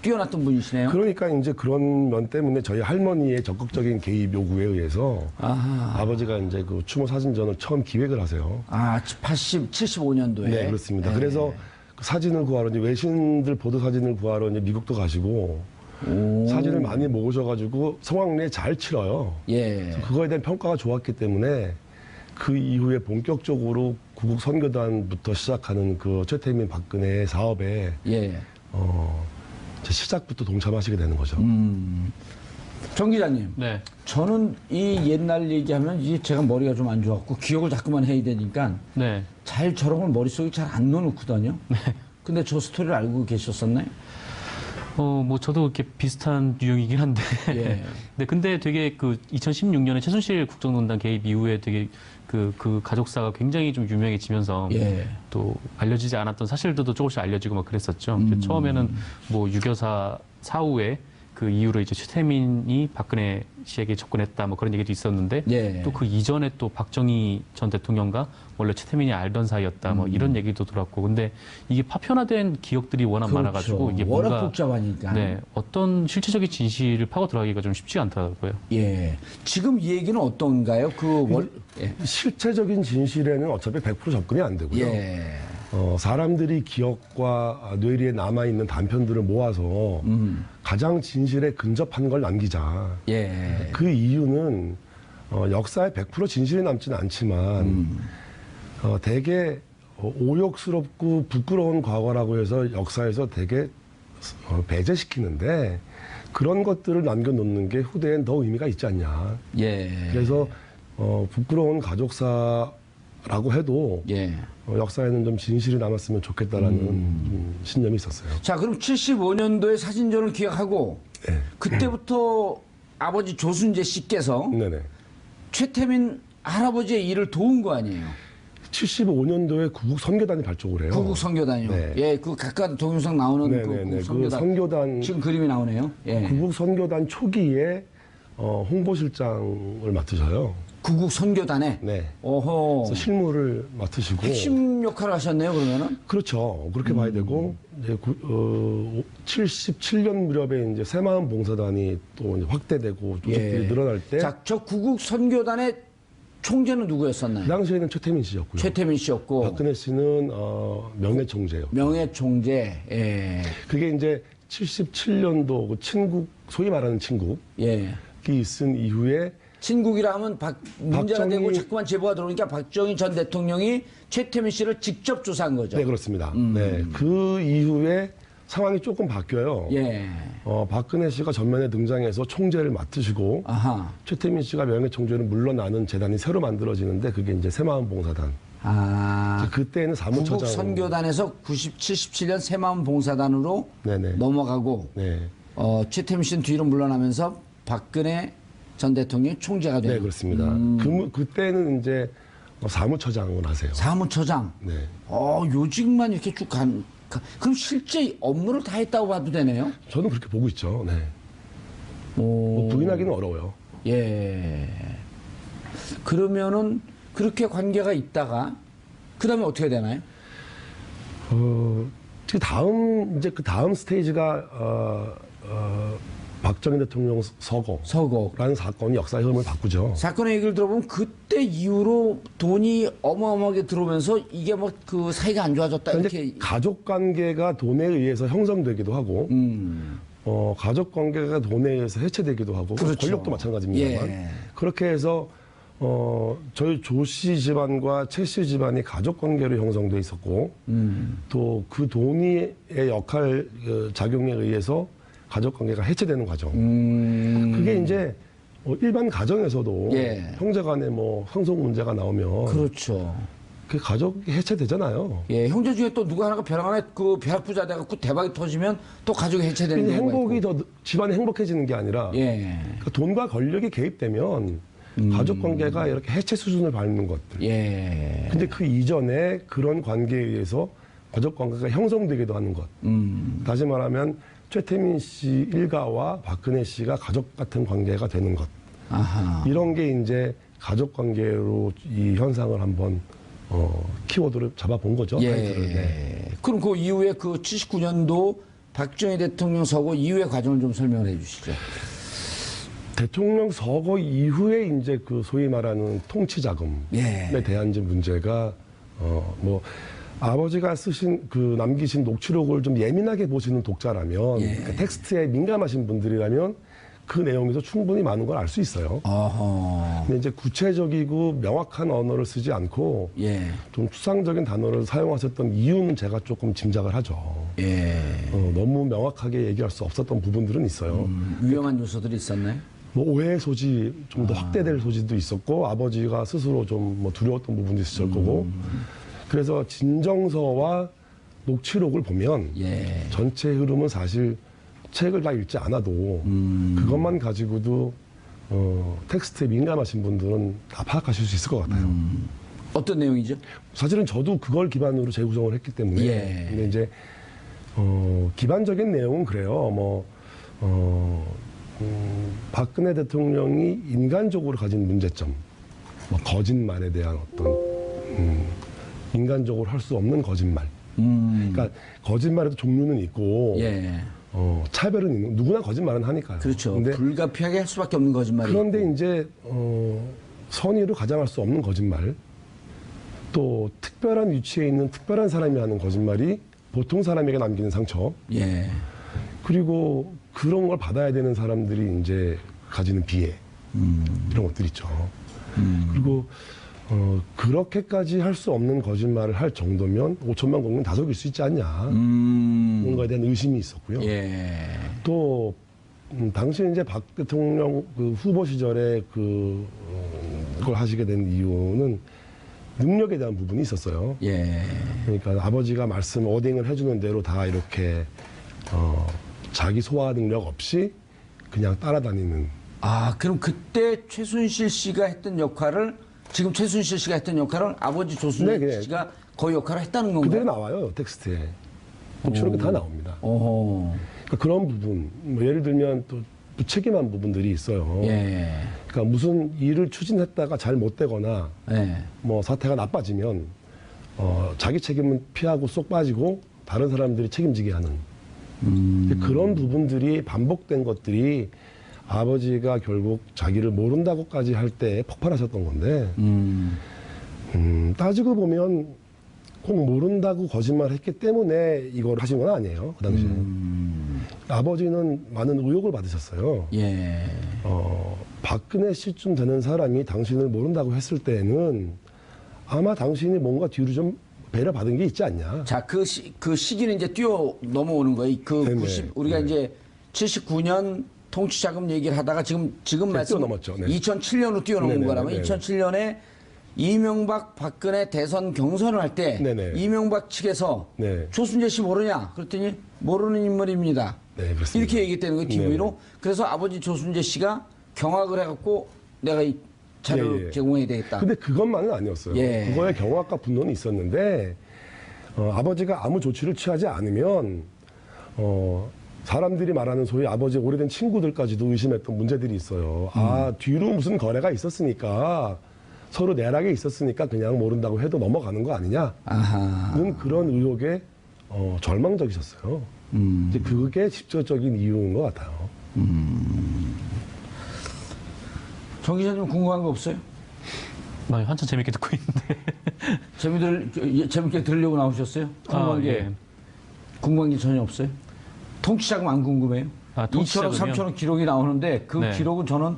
뛰어났던 분이시네요. 그러니까 이제 그런 면 때문에 저희 할머니의 적극적인 개입 요구에 의해서 아하. 아버지가 이제 그 추모 사진전을 처음 기획을 하세요. 75년도에. 네, 그렇습니다. 네. 그래서 그 사진을 구하러 이제 외신들 보도 사진을 구하러 이제 미국도 가시고 사진을 많이 모으셔가지고 성황리에 잘 치러요. 예. 그거에 대한 평가가 좋았기 때문에 그 이후에 본격적으로 구국 선교단부터 시작하는 그 최태민 박근혜 사업에 예. 제 시작부터 동참하시게 되는 거죠. 정 기자님. 네. 저는 이 옛날 얘기하면 이게 제가 머리가 좀 안 좋았고 기억을 자꾸만 해야 되니까 네. 잘 저런 걸 머릿속에 잘 안 넣어놓거든요. 근데 저 스토리를 알고 계셨었나요? 뭐 저도 이렇게 비슷한 유형이긴 한데. 예. 네, 근데 되게 그 2016년에 최순실 국정농단 개입 이후에 되게 그 가족사가 굉장히 좀 유명해지면서 예. 또 알려지지 않았던 사실들도 조금씩 알려지고 막 그랬었죠. 처음에는 뭐 유교사 사후에 그 이후로 이제 최태민이 박근혜 씨에게 접근했다 뭐 그런 얘기도 있었는데 예. 또 그 이전에 또 박정희 전 대통령과 원래 최태민이 알던 사이였다 뭐 이런 얘기도 들었고 근데 이게 파편화된 기억들이 워낙 많아가지고 이게 워낙 뭔가 복잡하니까. 네 어떤 실체적인 진실을 파고 들어가기가 좀 쉽지가 않더라고요. 예. 지금 이 얘기는 어떤가요? 예. 실체적인 진실에는 어차피 100% 접근이 안 되고요. 예. 사람들이 기억과 뇌리에 남아있는 단편들을 모아서 가장 진실에 근접한 걸 남기자. 예. 그 이유는 역사에 100% 진실이 남지는 않지만 되게 오욕스럽고 부끄러운 과거라고 해서 역사에서 되게 배제시키는데 그런 것들을 남겨놓는 게 후대엔 더 의미가 있지 않냐. 예. 그래서 부끄러운 가족사라고 해도 예. 역사에는 좀 진실이 남았으면 좋겠다라는 신념이 있었어요. 자, 그럼 75년도에 사진전을 기획하고 네. 그때부터 아버지 조순재 씨께서 네네. 최태민 할아버지의 일을 도운 거 아니에요? 75년도에 구국 선교단이 발족을 해요. 구국 선교단이요. 네. 예, 그 각각 동영상 나오는 그 네네네. 구국 그 선교단. 선교단 지금 그림이 나오네요. 예. 구국 선교단 초기에 홍보실장을 맡으셔요. 구국 선교단에. 네. 오호. 그래서 실무를 맡으시고. 핵심 역할을 하셨네요, 그러면은. 그렇죠. 그렇게 봐야 되고 이제 77년 무렵에 이제 새마을 봉사단이 또 이제 확대되고 조직들이 늘어날 때. 자, 저 구국 선교단의 총재는 누구였었나요? 그 당시에는 최태민 씨였고요. 최태민 씨였고. 박근혜 씨는 명예총재요. 명예총재. 예. 그게 이제 77년도 그 친국 소위 말하는 친국이 예. 있은 이후에 친국이라 하면 문제가 박정희- 되고 자꾸만 제보가 들어오니까 박정희 전 대통령이 최태민 씨를 직접 조사한 거죠. 네 그렇습니다. 네, 그 이후에 상황이 조금 바뀌어요. 예. 박근혜 씨가 전면에 등장해서 총재를 맡으시고 아하. 최태민 씨가 명예총재를 물러나는 재단이 새로 만들어지는데 그게 이제 새마을봉사단. 아. 그때는 사무처장. 구국 선교단에서 77년 새마음 봉사단으로 네네. 넘어가고 네, 최태민 씨는 뒤로 물러나면서 박근혜 전 대통령이 총재가 네 되고 그렇습니다. 그때는 이제 사무처장을 하세요. 사무처장. 네. 요직만 이렇게 쭉 그럼 실제 업무를 다 했다고 봐도 되네요. 저는 그렇게 보고 있죠. 네. 오. 부인하기는 어려워요. 예. 그러면은 그렇게 관계가 있다가 그다음에 어떻게 되나요? 그 다음 스테이지가 박정희 대통령 서거라는 사건이 역사의 흐름을 바꾸죠. 사건의 얘기를 들어보면 그때 이후로 돈이 어마어마하게 들어오면서 이게 뭐 그 사이가 안 좋아졌다 이렇게. 가족 관계가 돈에 의해서 형성되기도 하고, 가족 관계가 돈에 의해서 해체되기도 하고, 그렇죠. 권력도 마찬가지입니다만. 예. 그렇게 해서 저희 조씨 집안과 최씨 집안이 가족 관계로 형성돼 있었고, 또 그 돈의 역할 작용에 의해서 가족 관계가 해체되는 과정. 그게 이제 일반 가정에서도 예. 형제간에 뭐 상속 문제가 나오면 그렇죠. 그 가족이 해체되잖아요. 예, 형제 중에 또 누가 하나가 벼랑 안에 그 벼락 부자 돼갖고 대박이 터지면 또 가족이 해체되는 근데 경우가 행복이 있고. 더 집안이 행복해지는 게 아니라 예, 그 돈과 권력이 개입되면 가족 관계가 이렇게 해체 수준을 밟는 것들. 예. 근데 그 이전에 그런 관계에 의해서 가족 관계가 형성되기도 하는 것. 다시 말하면 최태민 씨 일가와 박근혜 씨가 가족 같은 관계가 되는 것. 아하. 이런 게 이제 가족 관계로 이 현상을 한번 키워드를 잡아본 거죠. 타이틀을. 네. 예. 그럼 그 이후에 그 79년도 박정희 대통령 서거 이후의 과정을 좀 설명을 해 주시죠. 대통령 서거 이후에 이제 그 소위 말하는 통치 자금에 예. 대한 이제 문제가 뭐 아버지가 남기신 녹취록을 좀 예민하게 보시는 독자라면 예. 그 텍스트에 민감하신 분들이라면 그 내용에서 충분히 많은 걸 알 수 있어요. 어허. 근데 이제 구체적이고 명확한 언어를 쓰지 않고 예. 좀 추상적인 단어를 사용하셨던 이유는 제가 조금 짐작을 하죠. 예. 너무 명확하게 얘기할 수 없었던 부분들은 있어요. 위험한 요소들이 있었나요? 뭐 오해의 소지, 좀 더 확대될 소지도 있었고 아버지가 스스로 좀 뭐 두려웠던 부분도 있었을 거고. 그래서 진정서와 녹취록을 보면 예. 전체 흐름은 사실 책을 다 읽지 않아도 그것만 가지고도 텍스트에 민감하신 분들은 다 파악하실 수 있을 것 같아요. 어떤 내용이죠? 사실은 저도 그걸 기반으로 재구성을 했기 때문에. 예. 근데 이제 기반적인 내용은 그래요. 박근혜 대통령이 인간적으로 가진 문제점, 뭐 거짓말에 대한 어떤 인간적으로 할 수 없는 거짓말. 그러니까 거짓말에도 종류는 있고 예. 차별은 있는. 누구나 거짓말은 하니까요. 그렇죠. 근데 불가피하게 할 수밖에 없는 거짓말이. 그런데 있고. 이제 선의로 가장할 수 없는 거짓말, 또 특별한 위치에 있는 특별한 사람이 하는 거짓말이 보통 사람에게 남기는 상처, 예. 그리고 그런 걸 받아야 되는 사람들이 이제 가지는 비애, 이런 것들 있죠. 그리고 그렇게까지 할 수 없는 거짓말을 할 정도면 5천만 국민 다 속일 수 있지 않냐. 뭔가에 대한 의심이 있었고요. 예. 또 당시 이제 박 대통령 그 후보 시절에 그걸 하시게 된 이유는 능력에 대한 부분이 있었어요. 예. 그러니까 아버지가 오딩을 해주는 대로 다 이렇게 자기 소화 능력 없이 그냥 따라다니는. 아, 그럼 그때 최순실 씨가 했던 역할을 지금 최순실 씨가 했던 역할을 아버지 조순실 네, 씨가 그 역할을 했다는 건가요? 그대로 나와요, 텍스트에. 녹취록에 다 나옵니다. 오. 그러니까 그런 부분, 뭐 예를 들면 또 무책임한 부분들이 있어요. 예. 그러니까 무슨 일을 추진했다가 잘 못 되거나 예. 뭐 사태가 나빠지면 자기 책임은 피하고 쏙 빠지고 다른 사람들이 책임지게 하는 그런 부분들이 반복된 것들이 아버지가 결국 자기를 모른다고까지 할 때 폭발하셨던 건데 따지고 보면 꼭 모른다고 거짓말했기 때문에 이걸 하신 건 아니에요. 그 당시에 아버지는 많은 의혹을 받으셨어요. 예. 박근혜 씨쯤 되는 사람이 당신을 모른다고 했을 때는 아마 당신이 뭔가 뒤로 좀 배려받은 게 있지 않냐. 자, 그 시기는 이제 뛰어 넘어오는 거예요. 네네. 우리가 네. 이제 79년 통치자금 얘기를 하다가 지금 말씀 뛰어넘었죠. 네. 2007년으로 뛰어넘은 네네, 거라면 네네. 2007년에 이명박 박근혜 대선 경선을 할 때 네네. 이명박 측에서 네. 조순재 씨 모르냐? 그랬더니 모르는 인물입니다. 네, 그렇습니다. 이렇게 얘기했다는 거예요, TV로. 네네. 그래서 아버지 조순재 씨가 경악을 해갖고 내가 이 자료를 예, 예. 제공해야 되겠다. 근데 그것만은 아니었어요. 예. 그거에 경악과 분노는 있었는데 아버지가 아무 조치를 취하지 않으면 사람들이 말하는 소위 아버지의 오래된 친구들까지도 의심했던 문제들이 있어요. 뒤로 무슨 거래가 있었으니까 서로 내락에 있었으니까 그냥 모른다고 해도 넘어가는 거 아니냐는 아하. 그런 의혹에 절망적이셨어요. 이제 그게 직접적인 이유인 것 같아요. 정 기자님 궁금한 거 없어요? 한참 재밌게 듣고 있는데. 재밌게 들으려고 나오셨어요? 궁금한 게 예. 궁금한 게 전혀 없어요? 통치자금 안 궁금해요? 2천억, 통치자금이요? 3천억 기록이 나오는데 그 네. 기록은 저는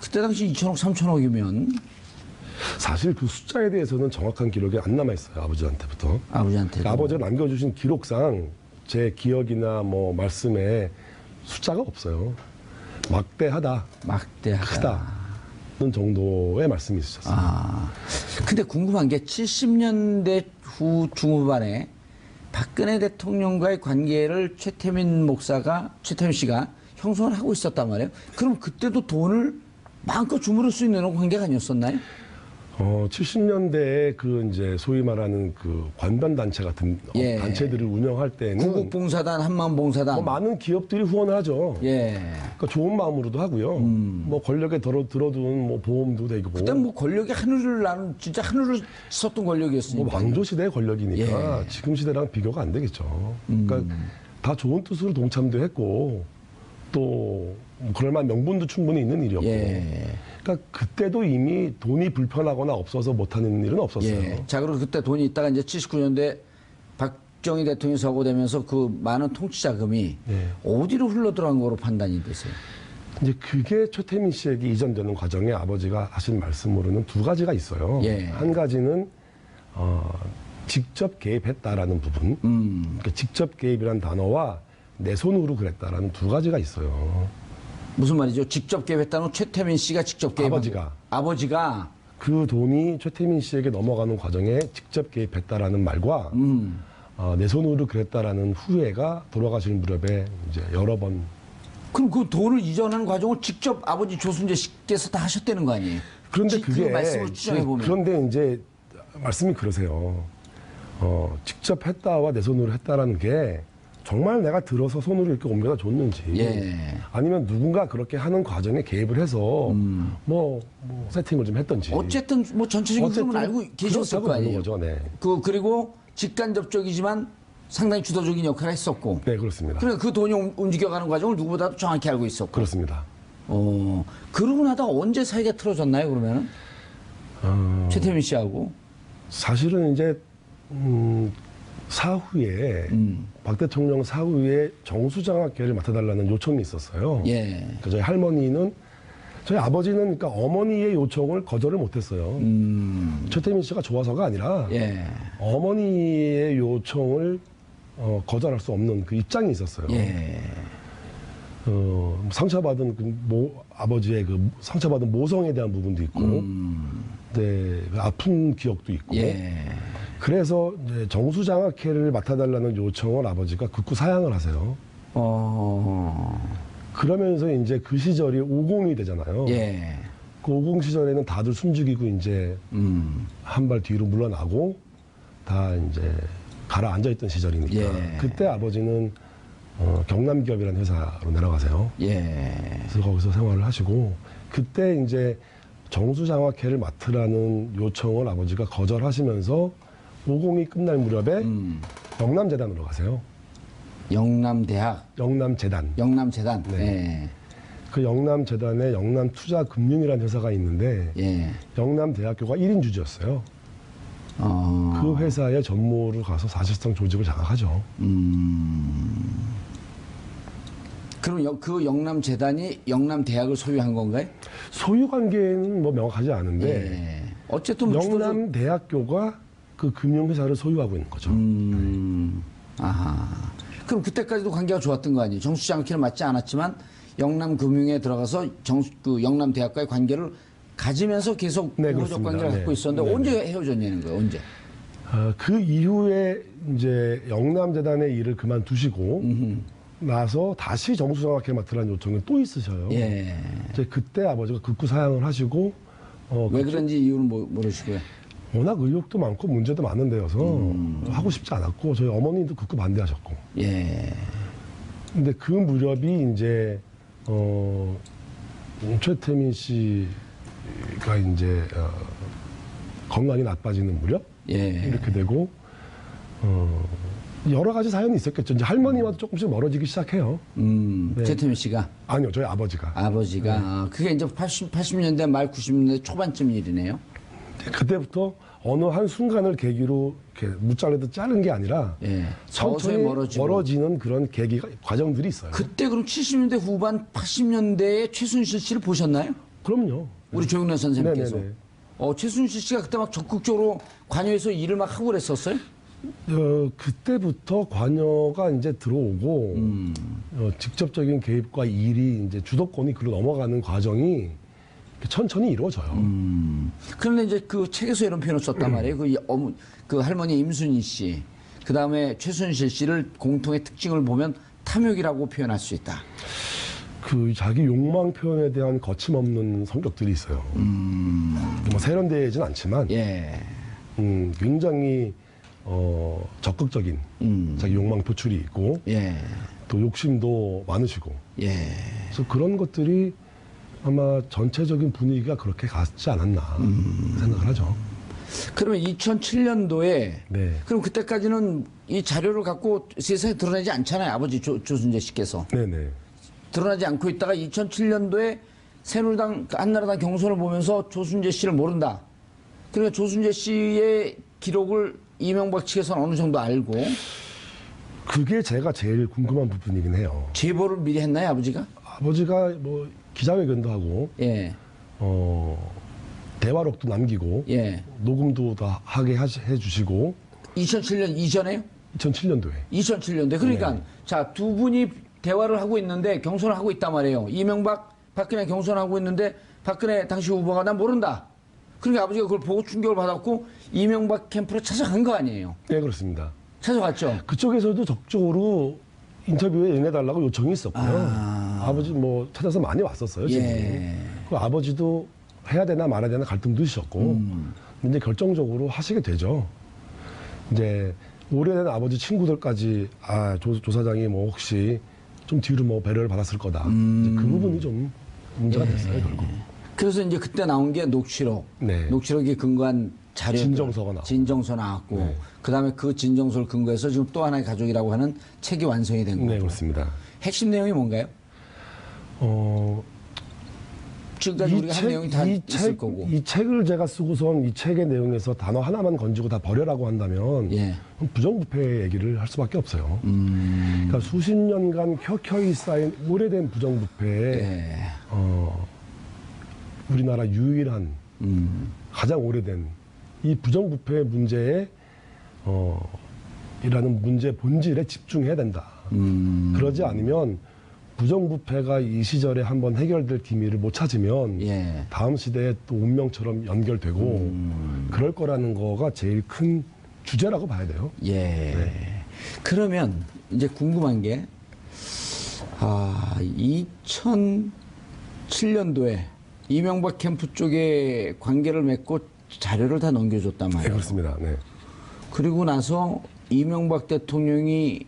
그때 당시 2천억, 3천억이면 사실 그 숫자에 대해서는 정확한 기록이 안 남아있어요. 아버지한테부터. 아버지한테 그러니까 아버지가 남겨주신 기록상 제 기억이나 뭐 말씀에 숫자가 없어요. 막대하다, 막대하다. 크다는 정도의 말씀이 있으셨어요. 근데 궁금한 게 70년대 후 중후반에 박근혜 대통령과의 관계를 최태민 씨가 형성을 하고 있었단 말이에요. 그럼 그때도 돈을 마음껏 주무를 수 있는 관계가 아니었었나요? 70년대에 그 이제 소위 말하는 그 관변단체 같은 예. 단체들을 운영할 때는 구국봉사단, 한마음봉사단. 뭐 많은 기업들이 후원을 하죠. 예. 그러니까 좋은 마음으로도 하고요. 뭐 권력에 들어둔 뭐 보험도 되고. 그때 뭐 권력이 진짜 하늘을 썼던 권력이었으니까. 뭐 왕조 시대의 권력이니까 예. 지금 시대랑 비교가 안 되겠죠. 그러니까 다 좋은 뜻으로 동참도 했고 또 그럴 만한 명분도 충분히 있는 일이었고. 예. 그러니까 그때도 이미 돈이 불편하거나 없어서 못하는 일은 없었어요. 예. 자, 그리고 그때 돈이 있다가 이제 79년대 박정희 대통령이 서거되면서 그 많은 통치자금이 예. 어디로 흘러들어간 거로 판단이 되세요? 이제 그게 최태민 씨에게 이전되는 과정에 아버지가 하신 말씀으로는 두 가지가 있어요. 예. 한 가지는 직접 개입했다라는 부분. 그러니까 직접 개입이라는 단어와 내 손으로 그랬다라는 두 가지가 있어요. 무슨 말이죠? 직접 개입했다는 최태민 씨가 직접 개입한 아버지가 그 돈이 최태민 씨에게 넘어가는 과정에 직접 개입했다라는 말과 내 손으로 그랬다라는 후회가 돌아가실 무렵에 이제 여러 번. 그럼 그 돈을 이전하는 과정을 직접 아버지 조순재 씨께서 다 하셨다는 거 아니에요? 그런데 그 그게 말씀을 추정해 보면. 그런데 이제 말씀이 그러세요. 직접 했다와 내 손으로 했다라는 게 정말 내가 들어서 손으로 이렇게 옮겨다 줬는지 예. 아니면 누군가 그렇게 하는 과정에 개입을 해서 뭐 세팅을 좀 했던지 어쨌든 뭐 전체적인 흐름은 알고 계셨을 거 아니에요. 거죠. 네. 그리고 직간접적이지만 상당히 주도적인 역할을 했었고. 네, 그렇습니다. 그러니까 그 돈이 움직여가는 과정을 누구보다도 정확히 알고 있었고. 그렇습니다. 그러고 나다 언제 사이가 틀어졌나요, 그러면은? 최태민 씨하고? 사실은 이제 사후에 박 대통령 사후에 정수장학회를 맡아달라는 요청이 있었어요. 예. 그러니까 저희 아버지는 그러니까 어머니의 요청을 거절을 못했어요. 최태민 씨가 좋아서가 아니라 예. 어머니의 요청을 거절할 수 없는 그 입장이 있었어요. 예. 상처받은 아버지의 그 상처받은 모성에 대한 부분도 있고, 네, 그 아픈 기억도 있고. 예. 그래서 이제 정수장학회를 맡아달라는 요청을 아버지가 극구 사양을 하세요. 그러면서 이제 그 시절이 50이 되잖아요. 예. 그 50 시절에는 다들 숨죽이고 이제 한 발 뒤로 물러나고 다 이제 가라앉아 있던 시절이니까. 예. 그때 아버지는 경남기업이라는 회사로 내려가세요. 예. 그래서 거기서 생활을 하시고 그때 이제 정수장학회를 맡으라는 요청을 아버지가 거절하시면서 50이 끝날 무렵에 영남재단으로 가세요. 영남대학. 영남재단. 영남재단. 네. 그 영남재단에 영남투자금융이라는 회사가 있는데 예. 영남대학교가 1인 주주였어요. 그 회사의 전무를 가서 사실상 조직을 장악하죠. 그럼 그 영남재단이 영남대학을 소유한 건가요? 소유 관계는 뭐 명확하지 않은데 예. 어쨌든 영남대학교가 그 금융회사를 소유하고 있는 거죠. 아하. 그럼 그때까지도 관계가 좋았던 거 아니에요? 정수장학회는 맞지 않았지만 영남금융에 들어가서 그 영남대학과의 관계를 가지면서 계속 네, 우호적 그렇습니다. 관계를 갖고 네. 있었는데 네, 언제 헤어졌냐는 거예요? 언제? 그 이후에 이제 영남재단의 일을 그만두시고 나서 다시 정수장학회 맡으라는 요청이 또 있으셔요. 예. 이제 그때 아버지가 극구 사양을 하시고 왜 그런지 이유는 모르시고요. 워낙 의혹도 많고 문제도 많은 데여서 하고 싶지 않았고 저희 어머니도 극구 반대하셨고. 예. 근데 그 무렵이 이제 최태민 씨가 이제 건강이 나빠지는 무렵 예. 이렇게 되고 여러 가지 사연이 있었겠죠. 이제 할머니와도 조금씩 멀어지기 시작해요. 네. 최태민 씨가 아니요, 저희 아버지가. 아버지가 그게 이제 80년대 말 90년대 초반쯤 일이네요. 그때부터 어느 한 순간을 계기로 이렇게 무잘라도 자른 게 아니라 예. 천천히 멀어지는 그런 계기가 과정들이 있어요. 그때 그럼 70년대 후반 80년대에 최순실 씨를 보셨나요? 그럼요. 우리 조영래 선생님께서. 네네네. 최순실 씨가 그때 막 적극적으로 관여해서 일을 막 하고 그랬었어요? 그때부터 관여가 이제 들어오고 직접적인 개입과 일이 이제 주도권이 글로 넘어가는 과정이 천천히 이루어져요. 그런데 이제 그 책에서 이런 표현을 썼단 말이에요. 그 할머니 임순희 씨, 그 다음에 최순실 씨를 공통의 특징을 보면 탐욕이라고 표현할 수 있다. 그 자기 욕망 표현에 대한 거침없는 성격들이 있어요. 뭐 세련되진 않지만 예. 굉장히 적극적인 자기 욕망 표출이 있고 예. 또 욕심도 많으시고 예. 그래서 그런 것들이 아마 전체적인 분위기가 그렇게 갔지 않았나 생각을 하죠. 그러면 2007년도에 네. 그럼 그때까지는 이 자료를 갖고 세상에 드러내지 않잖아요. 아버지 조순재 씨께서. 네네. 드러나지 않고 있다가 2007년도에 새누리당, 한나라당 경선을 보면서 조순재 씨를 모른다. 그러니까 조순재 씨의 기록을 이명박 측에서는 어느 정도 알고 그게 제가 제일 궁금한 부분이긴 해요. 제보를 미리 했나요, 아버지가? 아버지가 뭐 기자회견도 하고 예. 대화록도 남기고 예. 녹음도 다 하게 해주시고 2007년 이전에요? 2007년도에 2007년도에. 그러니까 네. 자, 두 분이 대화를 하고 있는데 경선을 하고 있단 말이에요. 이명박, 박근혜 경선을 하고 있는데 박근혜 당시 후보가 난 모른다. 그러니까 아버지가 그걸 보고 충격을 받았고 이명박 캠프로 찾아간 거 아니에요. 네 그렇습니다. 찾아갔죠. 그쪽에서도 적극적으로 인터뷰에 응해달라고 요청이 있었고요. 아버지 뭐 찾아서 많이 왔었어요. 지금. 예. 그 아버지도 해야 되나 말아야 되나 갈등도 있었고 근데 결정적으로 하시게 되죠. 이제 오래된 아버지 친구들까지 조 사장이 뭐 혹시 좀 뒤로 뭐 배려를 받았을 거다. 이제 그 부분이 좀 문제가 됐어요 결국. 그래서 이제 그때 나온 게 녹취록. 네. 녹취록에 근거한 자료. 진정서가 나왔고. 진정서 나왔고. 네. 그다음에 그 진정서를 근거해서 지금 또 하나의 가족이라고 하는 책이 완성이 된 거고. 네 그렇습니다. 핵심 내용이 뭔가요? 지금까지 우리가 한 내용이 다 있을 거고. 이 책을 제가 쓰고선 이 책의 내용에서 단어 하나만 건지고 다 버려라고 한다면 예. 부정부패 얘기를 할 수밖에 없어요. 그러니까 수십 년간 켜켜이 쌓인 오래된 부정부패에 예. 우리나라 유일한 가장 오래된 이 부정부패 문제에 이라는 문제 본질에 집중해야 된다. 그러지 않으면 부정부패가 이 시절에 한번 해결될 기미를 못 찾으면 예. 다음 시대에 또 운명처럼 연결되고 그럴 거라는 거가 제일 큰 주제라고 봐야 돼요. 예. 네. 그러면 이제 궁금한 게 2007년도에 이명박 캠프 쪽에 관계를 맺고 자료를 다 넘겨줬단 네, 말이에요. 그렇습니다. 네. 그리고 나서 이명박 대통령이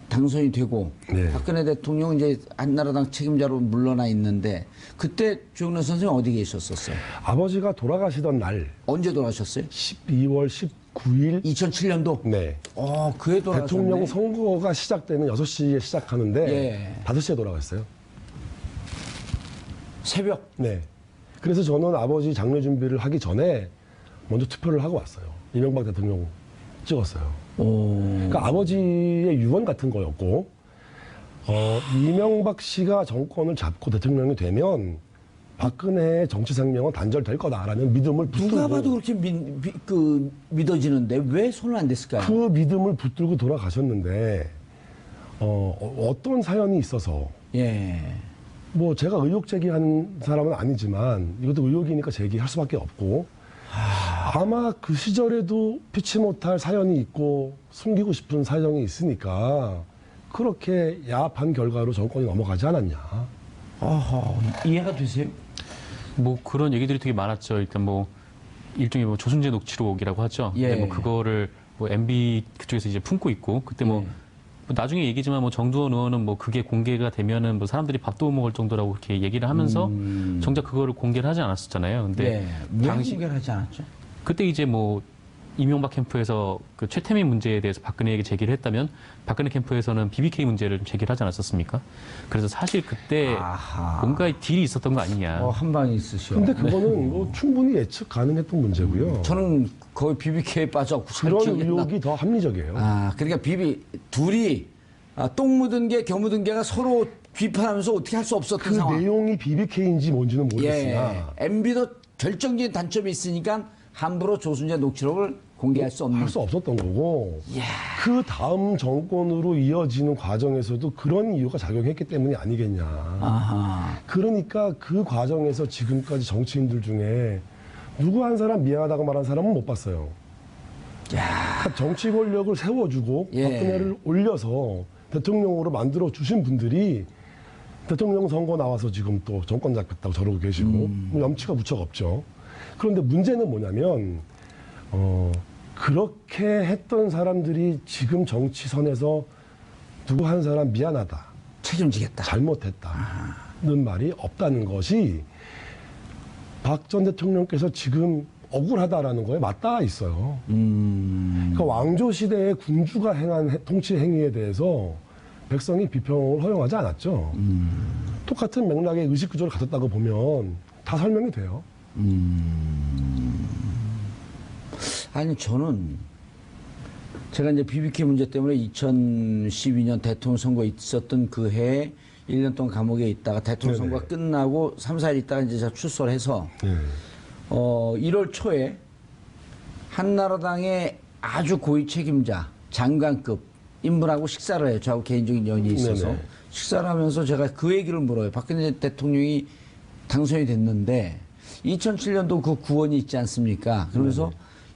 당선이 되고 네. 박근혜 대통령은 이제 한나라당 책임자로 물러나 있는데 그때 조영래 선생님 어디 계셨었어요? 아버지가 돌아가시던 날 언제 돌아가셨어요? 12월 19일 2007년도? 네. 그해 돌아가셨네. 대통령 선거가 시작되는 6시에 시작하는데 예. 5시에 돌아갔어요. 새벽? 네. 그래서 저는 아버지 장례 준비를 하기 전에 먼저 투표를 하고 왔어요. 이명박 대통령 찍었어요. 그러니까 아버지의 유언 같은 거였고, 이명박 씨가 정권을 잡고 대통령이 되면 박근혜의 정치 생명은 단절될 거다라는 믿음을 붙들고. 누가 봐도 그렇게 믿어지는데 왜 손을 안 댔을까요? 그 믿음을 붙들고 돌아가셨는데, 어떤 사연이 있어서. 예. 뭐 제가 의혹 제기한 사람은 아니지만 이것도 의혹이니까 제기할 수밖에 없고 아마 그 시절에도 피치 못할 사연이 있고 숨기고 싶은 사정이 있으니까 그렇게 야합한 결과로 정권이 넘어가지 않았냐. 이해가 되세요? 뭐 그런 얘기들이 되게 많았죠. 일단 뭐 일종의 뭐 조순재 녹취록이라고 하죠. 예. 근데 뭐 그거를 뭐 MB 그쪽에서 이제 품고 있고 그때 뭐 뭐 나중에 얘기지만 뭐 정두원 의원은 뭐 그게 공개가 되면은 뭐 사람들이 밥도 못 먹을 정도라고 그렇게 얘기를 하면서 정작 그거를 공개를 하지 않았었잖아요. 근데 왜 공개를 하지 않았죠? 그때 이제 뭐 이명박 캠프에서 그 최태민 문제에 대해서 박근혜에게 제기를 했다면 박근혜 캠프에서는 BBK 문제를 좀 제기를 하지 않았었습니까? 그래서 사실 그때 아하. 뭔가 딜이 있었던 거 아니냐. 한 방이 있으시오. 근데 그거는 뭐 충분히 예측 가능했던 문제고요. 저는 거의 BBK에 빠져갖고 잘 그런 기억이 안 나. 의혹이 더 합리적이에요. 그러니까 둘이 똥 묻은 개, 겨 묻은 개가 서로 비판하면서 어떻게 할 수 없었던 그 상황. 내용이 BBK인지 뭔지는 모르겠으나 MB도 결정적인 단점이 있으니까 함부로 조순재 녹취록을 공개할 수 없는. 할 수 없었던 거고 그 다음 정권으로 이어지는 과정에서도 그런 이유가 작용했기 때문이 아니겠냐. 아하. 그러니까 그 과정에서 지금까지 정치인들 중에 누구 한 사람 미안하다고 말한 사람은 못 봤어요. 그러니까 정치 권력을 세워주고 예. 박근혜를 올려서 대통령으로 만들어 주신 분들이 대통령 선거 나와서 지금 또 정권 잡겠다고 저러고 계시고 뭐 염치가 무척 없죠. 그런데 문제는 뭐냐면 그렇게 했던 사람들이 지금 정치선에서 누구 한 사람 미안하다, 책임지겠다. 잘못했다는 말이 없다는 것이 박 전 대통령께서 지금 억울하다라는 거에 맞닿아 있어요. 그러니까 왕조 시대의 군주가 행한 통치 행위에 대해서 백성이 비평을 허용하지 않았죠. 똑같은 맥락의 의식 구조를 가졌다고 보면 다 설명이 돼요. 아니 저는 제가 이제 BBK 문제 때문에 2012년 대통령 선거 있었던 그 해에 1년 동안 감옥에 있다가 대통령 네네. 선거가 끝나고 3, 4일 있다가 이제 제가 출소를 해서 1월 초에 한나라당의 아주 고위 책임자 장관급 인물하고 식사를 해요. 저하고 개인적인 연이 있어서 네네. 식사를 하면서 제가 그 얘기를 물어요. 박근혜 대통령이 당선이 됐는데 2007년도 그 구원이 있지 않습니까? 그러면서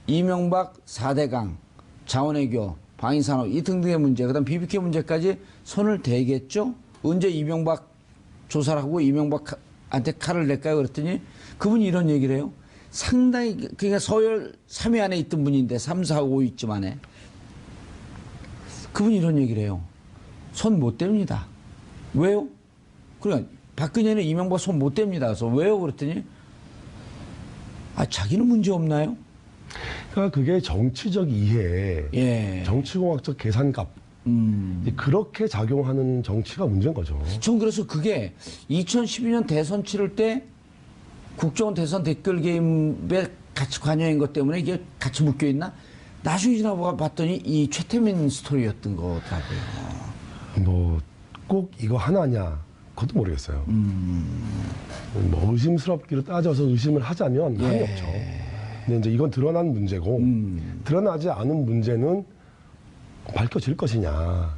이명박 4대강, 자원외교, 방위산업 이 등등의 문제, 그다음 BBK 문제까지 손을 대겠죠? 언제 이명박 조사를 하고 이명박한테 칼을 낼까요? 그랬더니 그분이 이런 얘기를 해요. 상당히 그러니까 서열 3위 안에 있던 분인데 3, 4, 5위쯤 안에 그분이 이런 얘기를 해요. 손 못 댑니다. 왜요? 그러니까 박근혜는 이명박 손 못 댑니다. 그래서 왜요? 그랬더니 자기는 문제 없나요? 그러니까 그게 정치적 이해, 예. 정치공학적 계산값 그렇게 작용하는 정치가 문제인 거죠. 전 그래서 그게 2012년 대선 치를 때 국정원 대선 댓글 게임에 같이 관여한 것 때문에 이게 같이 묶여 있나? 나중에 지나가 봤더니 이 최태민 스토리였던 거더라고요. 뭐 꼭 이거 하나냐? 그것도 모르겠어요. 뭐 의심스럽기로 따져서 의심을 하자면 한이 없죠. 근데 이제 이건 드러난 문제고 드러나지 않은 문제는 밝혀질 것이냐.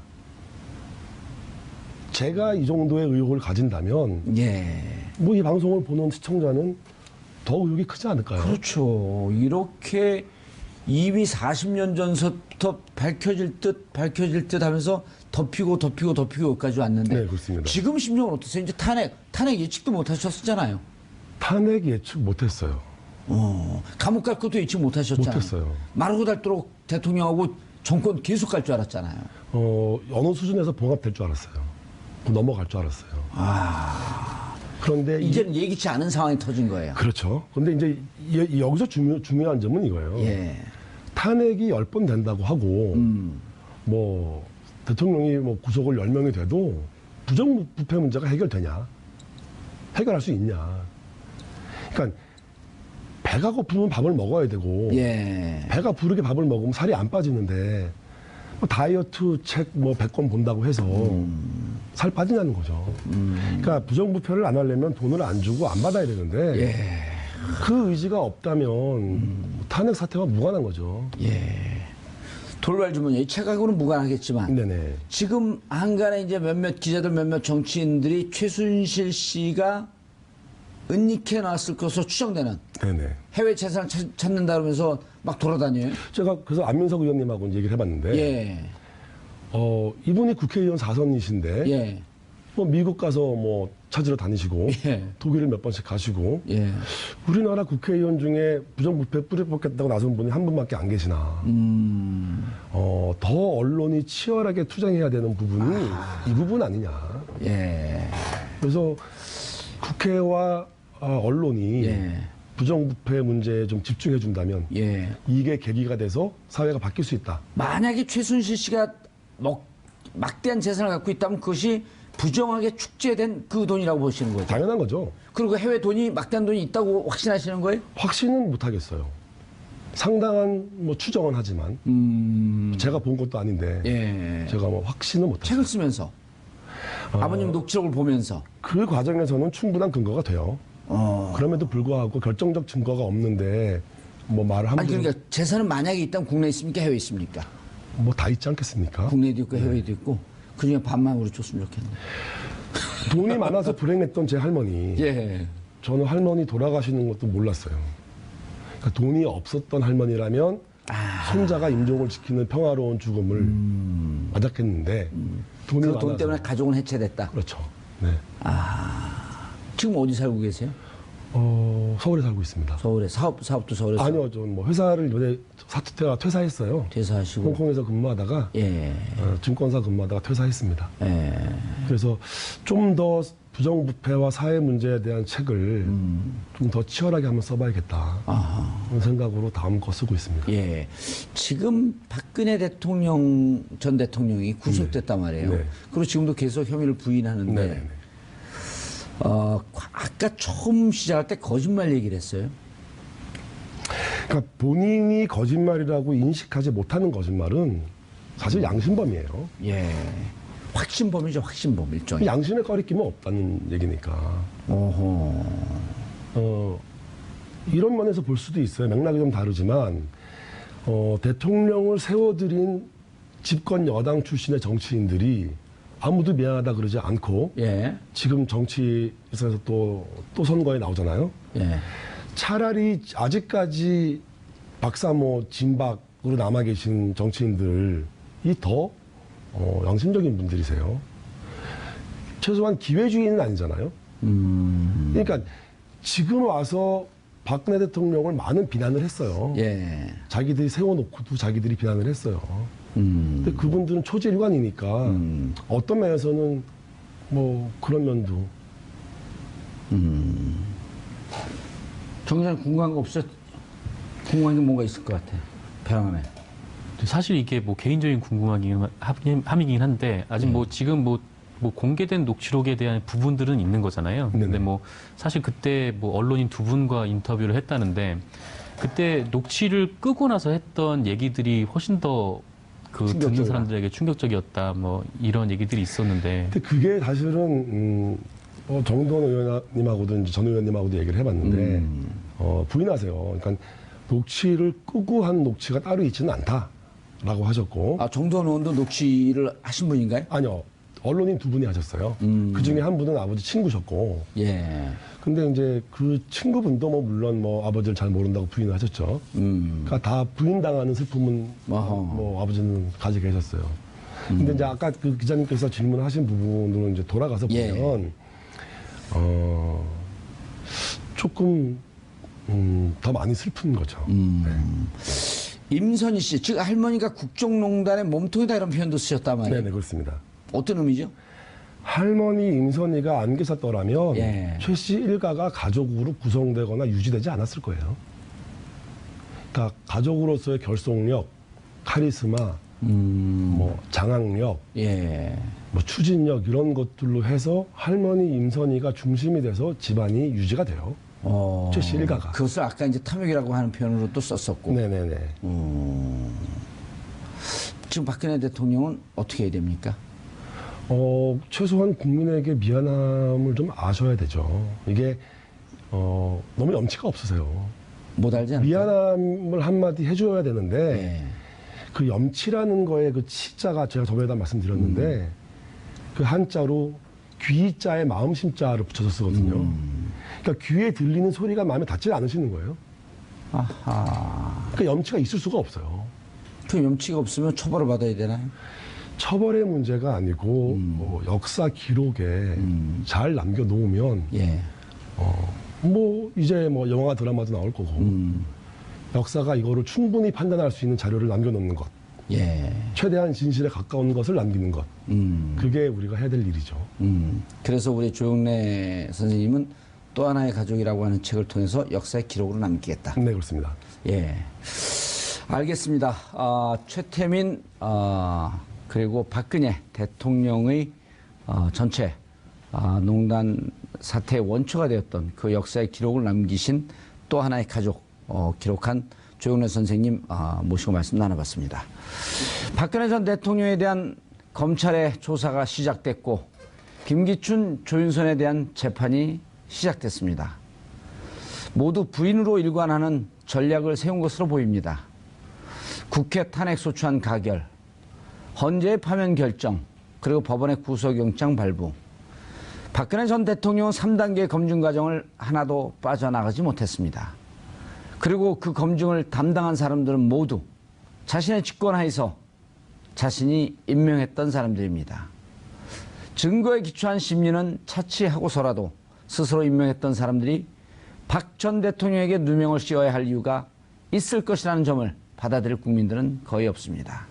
제가 이 정도의 의혹을 가진다면 예. 뭐 이 방송을 보는 시청자는 더 의혹이 크지 않을까요? 그렇죠. 이렇게 이미 40년 전부터 밝혀질 듯 하면서 덮이고 여기까지 왔는데. 네, 그렇습니다. 지금 심정은 어떠세요? 이제 탄핵 예측도 못 하셨잖아요. 탄핵 예측 못했어요. 감옥 갈 것도 예측 못 하셨잖아요. 못했어요. 마르고 닳도록 대통령하고 정권 계속 갈 줄 알았잖아요. 어느 수준에서 봉합될 줄 알았어요. 넘어갈 줄 알았어요. 그런데 이제는 예기치 않은 상황이 터진 거예요. 그렇죠. 근데 이제 여기서 중요한 점은 이거예요. 예. 탄핵이 10번 된다고 하고 뭐 대통령이 뭐 구속을 10명이 돼도 부정부패 문제가 해결되냐? 해결할 수 있냐? 그러니까 배가 고프면 밥을 먹어야 되고 예. 배가 부르게 밥을 먹으면 살이 안 빠지는데 뭐 다이어트 책 뭐 100권 본다고 해서 살 빠지냐는 거죠. 그러니까 부정부패를 안 하려면 돈을 안 주고 안 받아야 되는데 예. 그 의지가 없다면 탄핵 사태와 무관한 거죠. 예. 돌발 주문이 책하고는 무관하겠지만 네네. 지금 한간에 이제 몇몇 기자들 몇몇 정치인들이 최순실 씨가 은닉해 놨을 것으로 추정되는 네네. 해외 재산을 찾는다 그러면서 막 돌아다녀요. 제가 그래서 안민석 의원님하고 이제 얘기를 해봤는데 예. 이분이 국회의원 4선이신데 예. 뭐 미국 가서 뭐 찾으러 다니시고 예. 독일을 몇 번씩 가시고 예. 우리나라 국회의원 중에 부정부패 뿌리 뽑겠다고 나선 분이 한 분밖에 안 계시나. 더 더 언론이 치열하게 투쟁해야 되는 부분이 이 부분 아니냐. 예. 그래서 국회와 언론이 예. 부정부패 문제에 좀 집중해 준다면 예. 이게 계기가 돼서 사회가 바뀔 수 있다. 만약에 최순실 씨가 막대한 재산을 갖고 있다면 그것이 부정하게 축제된 그 돈이라고 보시는 거죠. 당연한 거죠. 그리고 해외 돈이 막대한 돈이 있다고 확신하시는 거예요? 확신은 못 하겠어요. 상당한 뭐 추정은 하지만 제가 본 것도 아닌데 예. 제가 뭐 확신은 못 하죠. 책을 쓰면서 아버님 녹취록을 보면서 그 과정에서는 충분한 근거가 돼요. 그럼에도 불구하고 결정적 증거가 없는데 뭐 말을 아니 함부로 그러니까 재산은 만약에 있다면 국내에 있습니까? 해외에 있습니까? 뭐 다 있지 않겠습니까? 국내에도 있고 해외에도 있고 그중에 반만 우리 줬으면 좋겠네. 돈이 많아서 불행했던 제 할머니. 예. 저는 할머니 돌아가시는 것도 몰랐어요. 그러니까 돈이 없었던 할머니라면 손자가 임종을 지키는 평화로운 죽음을 맞았겠는데 돈이 그 많아서 돈 때문에 가족은 해체됐다. 그렇죠. 네. 지금 어디 살고 계세요? 서울에 살고 있습니다. 서울에 사업도 서울에서 아니요, 저는 뭐 회사를 요새 퇴사했어요. 퇴사하시고. 홍콩에서 근무하다가 예. 증권사 근무하다가 퇴사했습니다. 예. 그래서 좀 더 부정부패와 사회 문제에 대한 책을 좀 더 치열하게 한번 써봐야겠다. 그런 생각으로 다음 거 쓰고 있습니다. 예. 지금 박근혜 전 대통령이 구속됐단 말이에요. 네. 그리고 지금도 계속 혐의를 부인하는데, 네네네. 아까 처음 시작할 때 거짓말 얘기를 했어요. 그러니까 본인이 거짓말이라고 인식하지 못하는 거짓말은 사실 양심범이에요. 예. 확신범이죠, 확신범, 일종의. 양심에 꺼리낌은 없다는 얘기니까. 어허. 이런 면에서 볼 수도 있어요. 맥락이 좀 다르지만 대통령을 세워드린 집권 여당 출신의 정치인들이 아무도 미안하다 그러지 않고 예. 지금 정치에서 또 선거에 나오잖아요. 예. 차라리 아직까지 박사모 진박으로 남아 계신 정치인들이 더 양심적인 분들이세요. 최소한 기회주의는 아니잖아요. 그러니까 지금 와서 박근혜 대통령을 많은 비난을 했어요. 예. 자기들이 세워놓고도 자기들이 비난을 했어요. 근데 그분들은 초질관이니까 어떤 면에서는 뭐 그런 면도. 정상 궁금한 거 없어? 궁금한 게 뭔가 있을 것 같아. 배양하네. 사실 이게 뭐 개인적인 함이긴 한데 아직 뭐 지금 뭐 공개된 녹취록에 대한 부분들은 있는 거잖아요. 네네. 근데 뭐 사실 그때 뭐 언론인 두 분과 인터뷰를 했다는데 그때 녹취를 끄고 나서 했던 얘기들이 훨씬 더 그 듣는 충격적이다. 사람들에게 충격적이었다. 뭐 이런 얘기들이 있었는데 근데 그게 사실은 정동원 의원님하고도 이제 전 의원님하고도 얘기를 해봤는데 부인하세요. 그러니까 녹취를 끄고 한 녹취가 따로 있지는 않다라고 하셨고. 정두원 의원도 녹취를 하신 분인가요? 아니요. 언론인 두 분이 하셨어요. 그 중에 한 분은 아버지 친구셨고. 예. 근데 이제 그 친구분도 뭐 물론 뭐 아버지를 잘 모른다고 부인을 하셨죠. 그러니까 다 부인당하는 슬픔은 뭐 아버지는 가지고 계셨어요. 근데 이제 아까 그 기자님께서 질문하신 부분으로 이제 돌아가서 보면 조금 더 많이 슬픈 거죠. 네. 임선희 씨, 즉 할머니가 국정농단의 몸통이다 이런 표현도 쓰셨단 말이에요. 네네 그렇습니다. 어떤 의미죠? 할머니 임선희가 안 계셨더라면 예. 최 씨 일가가 가족으로 구성되거나 유지되지 않았을 거예요. 그러니까 가족으로서의 결속력, 카리스마, 뭐 장악력, 예. 뭐 추진력 이런 것들로 해서 할머니 임선희가 중심이 돼서 집안이 유지가 돼요. 최 씨 일가가. 그것을 아까 이제 탐욕이라고 하는 표현으로 또 썼었고. 네네네. 지금 박근혜 대통령은 어떻게 해야 됩니까? 최소한 국민에게 미안함을 좀 아셔야 되죠. 이게 너무 염치가 없으세요. 못 알지 않을까? 미안함을 한마디 해줘야 되는데 예. 그 염치라는 거에 그 치자가 제가 저번에도 말씀드렸는데 그 한자로 귀자에 마음심자를 붙여서 쓰거든요. 그러니까 귀에 들리는 소리가 마음에 닿지 않으시는 거예요. 아하. 그러니까 염치가 있을 수가 없어요. 그 염치가 없으면 처벌을 받아야 되나요? 처벌의 문제가 아니고 역사 기록에 잘 남겨놓으면 예. 뭐 이제 뭐 영화 드라마도 나올 거고 역사가 이거를 충분히 판단할 수 있는 자료를 남겨놓는 것 예. 최대한 진실에 가까운 것을 남기는 것. 그게 우리가 해야 될 일이죠. 그래서 우리 조영래 선생님은 또 하나의 가족이라고 하는 책을 통해서 역사의 기록으로 남기겠다. 네, 그렇습니다. 예. 알겠습니다. 최태민, 그리고 박근혜 대통령의 전체 농단 사태의 원초가 되었던 그 역사의 기록을 남기신 또 하나의 가족, 기록한 조영래 선생님 모시고 말씀 나눠봤습니다. 박근혜 전 대통령에 대한 검찰의 조사가 시작됐고 김기춘, 조윤선에 대한 재판이 시작됐습니다. 모두 부인으로 일관하는 전략을 세운 것으로 보입니다. 국회 탄핵소추안 가결, 헌재의 파면 결정, 그리고 법원의 구속영장 발부. 박근혜 전 대통령은 3단계 검증 과정을 하나도 빠져나가지 못했습니다. 그리고 그 검증을 담당한 사람들은 모두 자신의 직권하에서 자신이 임명했던 사람들입니다. 증거에 기초한 심리는 차치하고서라도 스스로 임명했던 사람들이 박 전 대통령에게 누명을 씌워야 할 이유가 있을 것이라는 점을 받아들일 국민들은 거의 없습니다.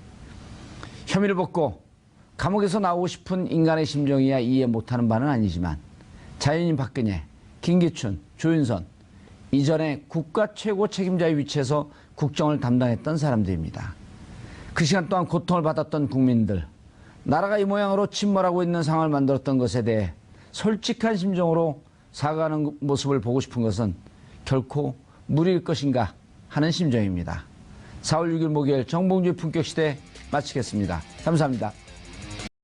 혐의를 벗고 감옥에서 나오고 싶은 인간의 심정이야 이해 못하는 바는 아니지만 자연인 박근혜, 김기춘, 조윤선, 이전에 국가 최고 책임자의 위치에서 국정을 담당했던 사람들입니다. 그 시간 동안 고통을 받았던 국민들, 나라가 이 모양으로 침몰하고 있는 상황을 만들었던 것에 대해 솔직한 심정으로 사과하는 모습을 보고 싶은 것은 결코 무리일 것인가 하는 심정입니다. 4월 6일 목요일 정봉주의 품격시대 마치겠습니다. 감사합니다.